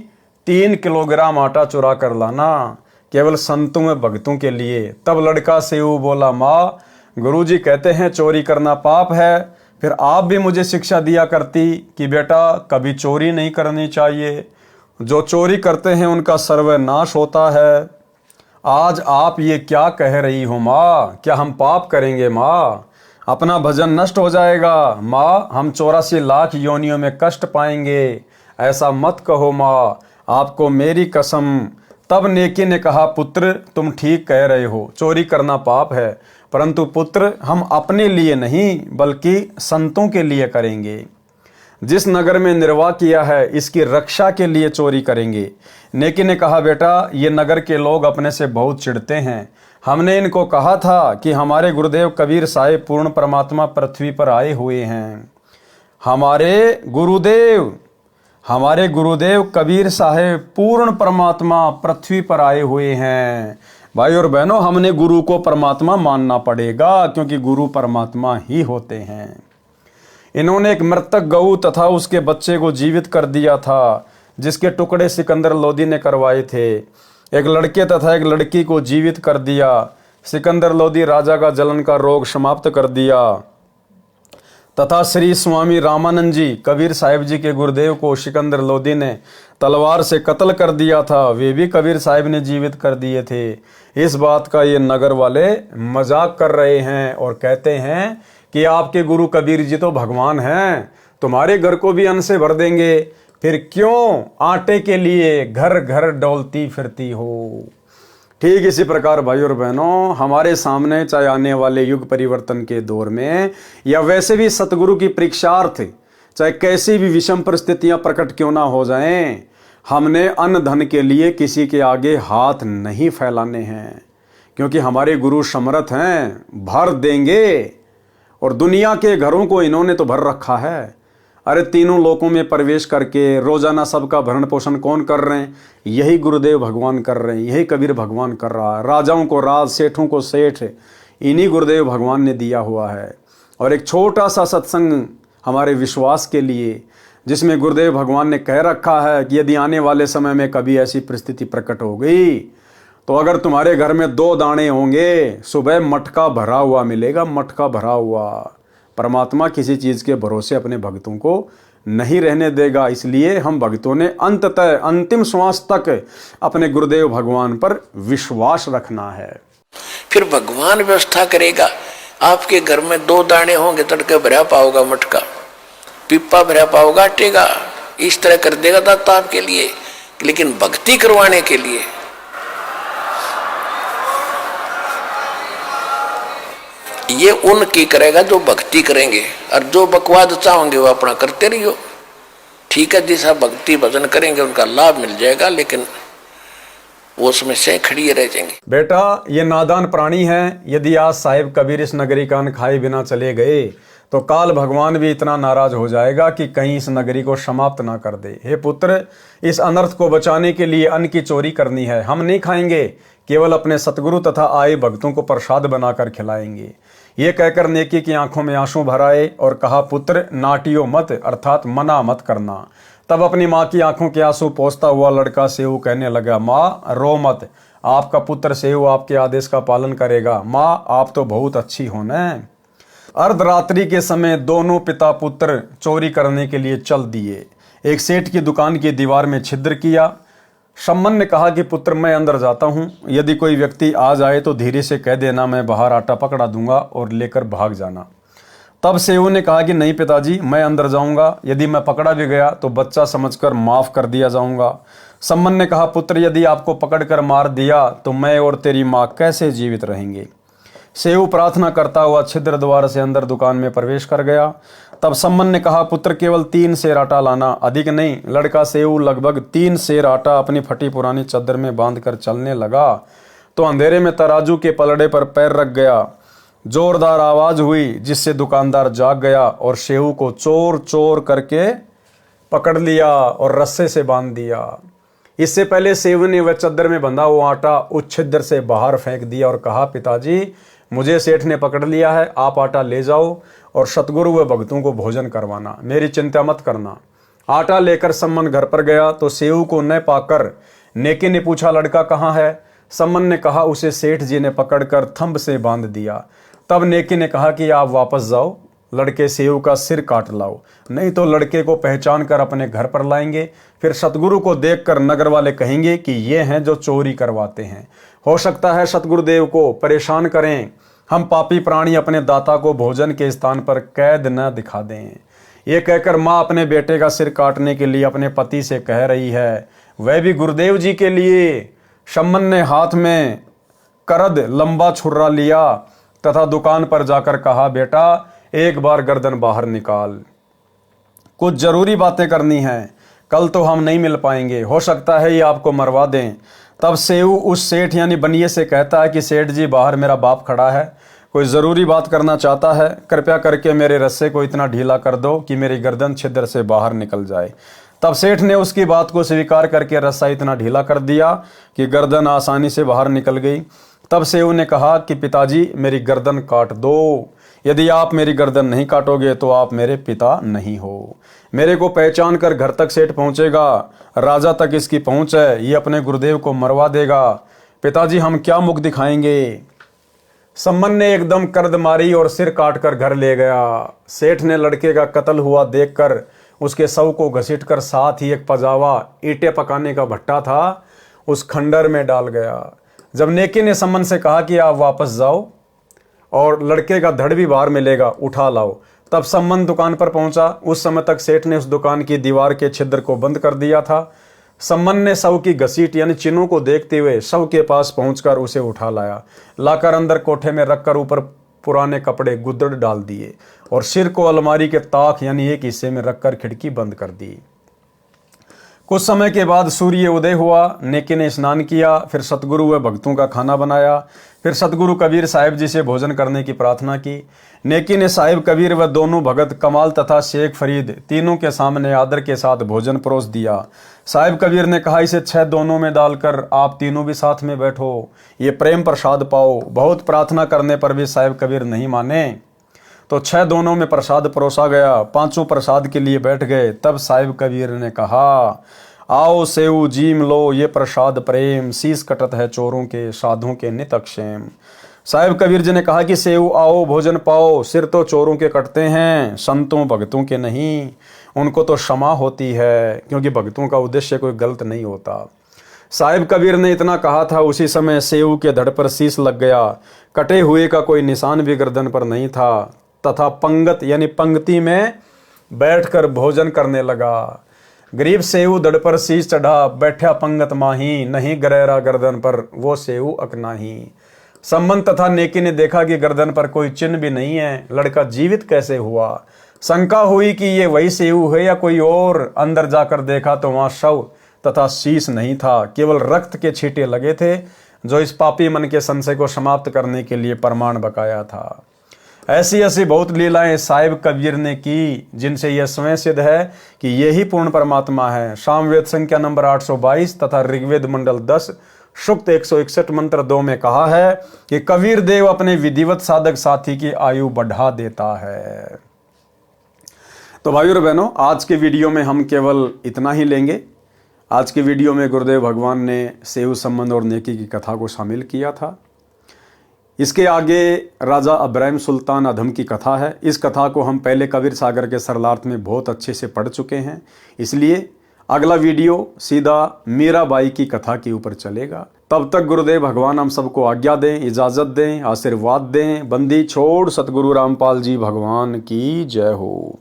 S1: 3 किलोग्राम आटा चुरा कर लाना, केवल संतों में भक्तों के लिए। तब लड़का सेऊ बोला, माँ गुरुजी कहते हैं चोरी करना पाप है, फिर आप भी मुझे शिक्षा दिया करती कि बेटा कभी चोरी नहीं करनी चाहिए, जो चोरी करते हैं उनका सर्वनाश होता है। आज आप ये क्या कह रही हो माँ, क्या हम पाप करेंगे माँ? अपना भजन नष्ट हो जाएगा माँ, हम 84 लाख योनियों में कष्ट पाएंगे, ऐसा मत कहो माँ, आपको मेरी कसम। तब नेकी ने कहा, पुत्र तुम ठीक कह रहे हो, चोरी करना पाप है, परंतु पुत्र हम अपने लिए नहीं बल्कि संतों के लिए करेंगे। जिस नगर में निर्वाह किया है इसकी रक्षा के लिए चोरी करेंगे। नेकी ने कहा, बेटा ये नगर के लोग अपने से बहुत चिढ़ते हैं, हमने इनको कहा था कि हमारे गुरुदेव कबीर साहिब पूर्ण परमात्मा पृथ्वी पर आए हुए हैं। हमारे गुरुदेव कबीर साहिब पूर्ण परमात्मा पृथ्वी पर आए हुए हैं। भाई और बहनों, हमने गुरु को परमात्मा मानना पड़ेगा, क्योंकि गुरु परमात्मा ही होते हैं। इन्होंने एक मृतक गऊ तथा उसके बच्चे को जीवित कर दिया था, जिसके टुकड़े सिकंदर लोदी ने करवाए थे। एक लड़के तथा एक लड़की को जीवित कर दिया। सिकंदर लोदी राजा का जलन का रोग समाप्त कर दिया तथा श्री स्वामी रामानंद जी कबीर साहिब जी के गुरुदेव को सिकंदर लोदी ने तलवार से कत्ल कर दिया था, वे भी कबीर साहिब ने जीवित कर दिए थे। इस बात का ये नगर वाले मजाक कर रहे हैं और कहते हैं कि आपके गुरु कबीर जी तो भगवान हैं, तुम्हारे घर को भी अन्न से भर देंगे, फिर क्यों आटे के लिए घर घर डोलती फिरती हो। ठीक इसी प्रकार भाई और बहनों, हमारे सामने चाहे आने वाले युग परिवर्तन के दौर में या वैसे भी सतगुरु की परीक्षार्थ चाहे कैसी भी विषम परिस्थितियां प्रकट क्यों ना हो जाएं, हमने अन्न धन के लिए किसी के आगे हाथ नहीं फैलाने हैं, क्योंकि हमारे गुरु समर्थ हैं, भर देंगे। और दुनिया के घरों को इन्होंने तो भर रखा है। अरे तीनों लोकों में प्रवेश करके रोजाना सबका भरण पोषण कौन कर रहे हैं? यही गुरुदेव भगवान कर रहे हैं, यही कबीर भगवान कर रहा है। राजाओं को राज, सेठों को सेठ, इन्हीं गुरुदेव भगवान ने दिया हुआ है। और एक छोटा सा सत्संग हमारे विश्वास के लिए, जिसमें गुरुदेव भगवान ने कह रखा है कि यदि आने वाले समय में कभी ऐसी परिस्थिति प्रकट हो गई तो अगर तुम्हारे घर में 2 दाने होंगे, सुबह मटका भरा हुआ मिलेगा, मटका भरा हुआ। परमात्मा किसी चीज के भरोसे अपने भक्तों को नहीं रहने देगा। इसलिए हम भक्तों ने अंततः अंतिम श्वास तक अपने गुरुदेव भगवान पर विश्वास रखना है।
S3: फिर भगवान व्यवस्था करेगा। आपके घर में 2 दाने होंगे, तड़के भरा पाओगा मटका, पिप्पा भरा पाओगा आटे का, इस तरह कर देगा दाता आपके लिए। लेकिन भक्ति करवाने के लिए ये उनकी करेगा जो भक्ति करेंगे, और जो बकवाद चाहोगे वो अपना करते रहियो। ठीक है, जैसा भक्ति भजन करेंगे उनका लाभ मिल जाएगा, लेकिन वो उसमें से खड़ी रह जाएंगे।
S1: बेटा ये नादान प्राणी है, यदि आज साहिब कबीर इस नगरी का अन्न खाए बिना चले गए तो काल भगवान भी इतना नाराज हो जाएगा कि कहीं इस नगरी को समाप्त ना कर दे। हे पुत्र, इस अनर्थ को बचाने के लिए अन्न की चोरी करनी है। हम नहीं खाएंगे, केवल अपने सतगुरु तथा आए भक्तों को प्रसाद बनाकर खिलाएंगे। ये कहकर नेकी की आंखों में आंसू भराए और कहा, पुत्र नाटियो मत, अर्थात मना मत करना। तब अपनी माँ की आंखों के आंसू पोंछता हुआ लड़का सेऊ कहने लगा, माँ रो मत, आपका पुत्र सेऊ आपके आदेश का पालन करेगा। माँ आप तो बहुत अच्छी हो न। अर्धरात्रि के समय दोनों पिता पुत्र चोरी करने के लिए चल दिए। एक सेठ की दुकान की दीवार में छिद्र किया। सम्मन ने कहा कि पुत्र मैं अंदर जाता हूँ, यदि कोई व्यक्ति आ जाए तो धीरे से कह देना, मैं बाहर आटा पकड़ा दूंगा और लेकर भाग जाना। तब सेऊ ने कहा कि नहीं पिताजी, मैं अंदर जाऊंगा, यदि मैं पकड़ा भी गया तो बच्चा समझकर माफ कर दिया जाऊंगा। सम्मन ने कहा, पुत्र यदि आपको पकड़कर मार दिया तो मैं और तेरी माँ कैसे जीवित रहेंगे? सेऊ प्रार्थना करता हुआ छिद्र द्वार से अंदर दुकान में प्रवेश कर गया। तब सम्मन ने कहा, पुत्र केवल 3 सेर आटा लाना, अधिक नहीं। लड़का सेऊ लगभग 3 सेर आटा अपनी फटी पुरानी चादर में बांधकर चलने लगा तो अंधेरे में तराजू के पलड़े पर पैर रख गया। जोरदार आवाज हुई जिससे दुकानदार जाग गया और सेऊ को चोर चोर करके पकड़ लिया और रस्से से बांध दिया। इससे पहले सेऊ ने वह चादर में बंधा हुआ आटा उस छिद्र से बाहर फेंक दिया और कहा, पिताजी मुझे सेठ ने पकड़ लिया है, आप आटा ले जाओ और सतगुरु व भक्तों को भोजन करवाना, मेरी चिंता मत करना। आटा लेकर सम्मन घर पर गया तो सेऊ को न पाकर नेकी ने पूछा, लड़का कहाँ है? सम्मन ने कहा, उसे सेठ जी ने पकड़कर थंब से बांध दिया। तब नेकी ने कहा कि आप वापस जाओ, लड़के सेऊ का सिर काट लाओ, नहीं तो लड़के को पहचान कर अपने घर पर लाएंगे। फिर सतगुरु को देखकर नगर वाले कहेंगे कि ये हैं जो चोरी करवाते हैं। हो सकता है सतगुरुदेव को परेशान करें, हम पापी प्राणी अपने दाता को भोजन के स्थान पर कैद न दिखा दें। ये कहकर माँ अपने बेटे का सिर काटने के लिए अपने पति से कह रही है, वह भी गुरुदेव जी के लिए। सम्मन ने हाथ में करद लंबा छुर्रा लिया तथा दुकान पर जाकर कहा, बेटा एक बार गर्दन बाहर निकाल, कुछ जरूरी बातें करनी हैं, कल तो हम नहीं मिल पाएंगे, हो सकता है ये आपको मरवा दें। तब सेऊ उस सेठ यानी बनिए से कहता है कि सेठ जी बाहर मेरा बाप खड़ा है, कोई ज़रूरी बात करना चाहता है, कृपया करके मेरे रस्से को इतना ढीला कर दो कि मेरी गर्दन छिद्र से बाहर निकल जाए। तब सेठ ने उसकी बात को स्वीकार करके रस्सा इतना ढीला कर दिया कि गर्दन आसानी से बाहर निकल गई। तब सेऊ ने कहा कि पिताजी मेरी गर्दन काट दो, यदि आप मेरी गर्दन नहीं काटोगे तो आप मेरे पिता नहीं हो। मेरे को पहचान कर घर तक सेठ पहुंचेगा, राजा तक इसकी पहुंच है, ये अपने गुरुदेव को मरवा देगा। पिताजी हम क्या मुख दिखाएंगे? सम्मन ने एकदम कर्द मारी और सिर काट कर घर ले गया। सेठ ने लड़के का कत्ल हुआ देखकर उसके शव को घसीटकर साथ ही एक पजावा ईंटें पकाने का भट्टा था उस खंडर में डाल गया। जब नेकी ने सम्मन से कहा कि आप वापस जाओ और लड़के का धड़ भी बाहर मिलेगा, उठा लाओ, तब सम्मन दुकान पर पहुंचा। उस समय तक सेठ ने उस दुकान की दीवार के छिद्र को बंद कर दिया था। सम्मन ने शव की घसीट यानी चिन्हों को देखते हुए शव के पास पहुंचकर उसे उठा लाया, लाकर अंदर कोठे में रखकर ऊपर पुराने कपड़े गुद्दड़ डाल दिए और सिर को अलमारी के ताक यानी एक हिस्से में रखकर खिड़की बंद कर दी। कुछ समय के बाद सूर्य उदय हुआ, नेकी ने स्नान किया, फिर सतगुरु व भक्तों का खाना बनाया, फिर सतगुरु कबीर साहिब जी से भोजन करने की प्रार्थना की। नेकी ने साहिब कबीर व दोनों भगत कमाल तथा शेख फरीद तीनों के सामने आदर के साथ भोजन परोस दिया। साहिब कबीर ने कहा, इसे 6 दोनों में डालकर आप तीनों भी साथ में बैठो, ये प्रेम प्रसाद पाओ। बहुत प्रार्थना करने पर भी साहिब कबीर नहीं माने तो 6 दोनों में प्रसाद परोसा गया। 5 प्रसाद के लिए बैठ गए। तब साहिब कबीर ने कहा, आओ सेऊ जीम लो, ये प्रसाद प्रेम, शीश कटत है चोरों के, साधुओं के नित अक्षेम। साहिब कबीर जी ने कहा कि सेऊ आओ भोजन पाओ, सिर तो चोरों के कटते हैं, संतों भक्तों के नहीं, उनको तो क्षमा होती है, क्योंकि भक्तों का उद्देश्य कोई गलत नहीं होता। साहिब कबीर ने इतना कहा था, उसी समय सेऊ के धड़ पर शीश लग गया। कटे हुए का कोई निशान भी गर्दन पर नहीं था तथा पंगत यानी पंक्ति में बैठकर भोजन करने लगा। गरीब सेऊ धड़ पर शीश चढ़ा, बैठा पंगत माही, नहीं गरेरा गर्दन पर वो सेऊ अकनाही। सम्मन तथा नेकी ने देखा कि गर्दन पर कोई चिन्ह भी नहीं है, लड़का जीवित कैसे हुआ? शंका हुई कि ये वही सेऊ है या कोई और। अंदर जाकर देखा तो वहां शव तथा शीश नहीं था, केवल रक्त के छींटे लगे थे, जो इस पापी मन के संशय को समाप्त करने के लिए प्रमाण बकाया था। ऐसी ऐसी बहुत लीलाएं साहिब कबीर ने की, जिनसे यह स्वयं सिद्ध है कि यही पूर्ण परमात्मा है। सामवेद संख्या नंबर 822 तथा ऋग्वेद मंडल 10 सूक्त 161 मंत्र 2 में कहा है कि कबीर देव अपने विधिवत साधक साथी की आयु बढ़ा देता है। तो भाइयों और बहनों, आज के वीडियो में हम केवल इतना ही लेंगे। आज के वीडियो में गुरुदेव भगवान ने सेऊ सम्मन और नेकी की कथा को शामिल किया था। इसके आगे राजा अब्राहिम सुल्तान अधम की कथा है। इस कथा को हम पहले कबीर सागर के सरलार्थ में बहुत अच्छे से पढ़ चुके हैं, इसलिए अगला वीडियो सीधा मीराबाई की कथा के ऊपर चलेगा। तब तक गुरुदेव भगवान हम सबको आज्ञा दें, इजाज़त दें, आशीर्वाद दें। बंदी छोड़ सतगुरु रामपाल जी भगवान की जय हो।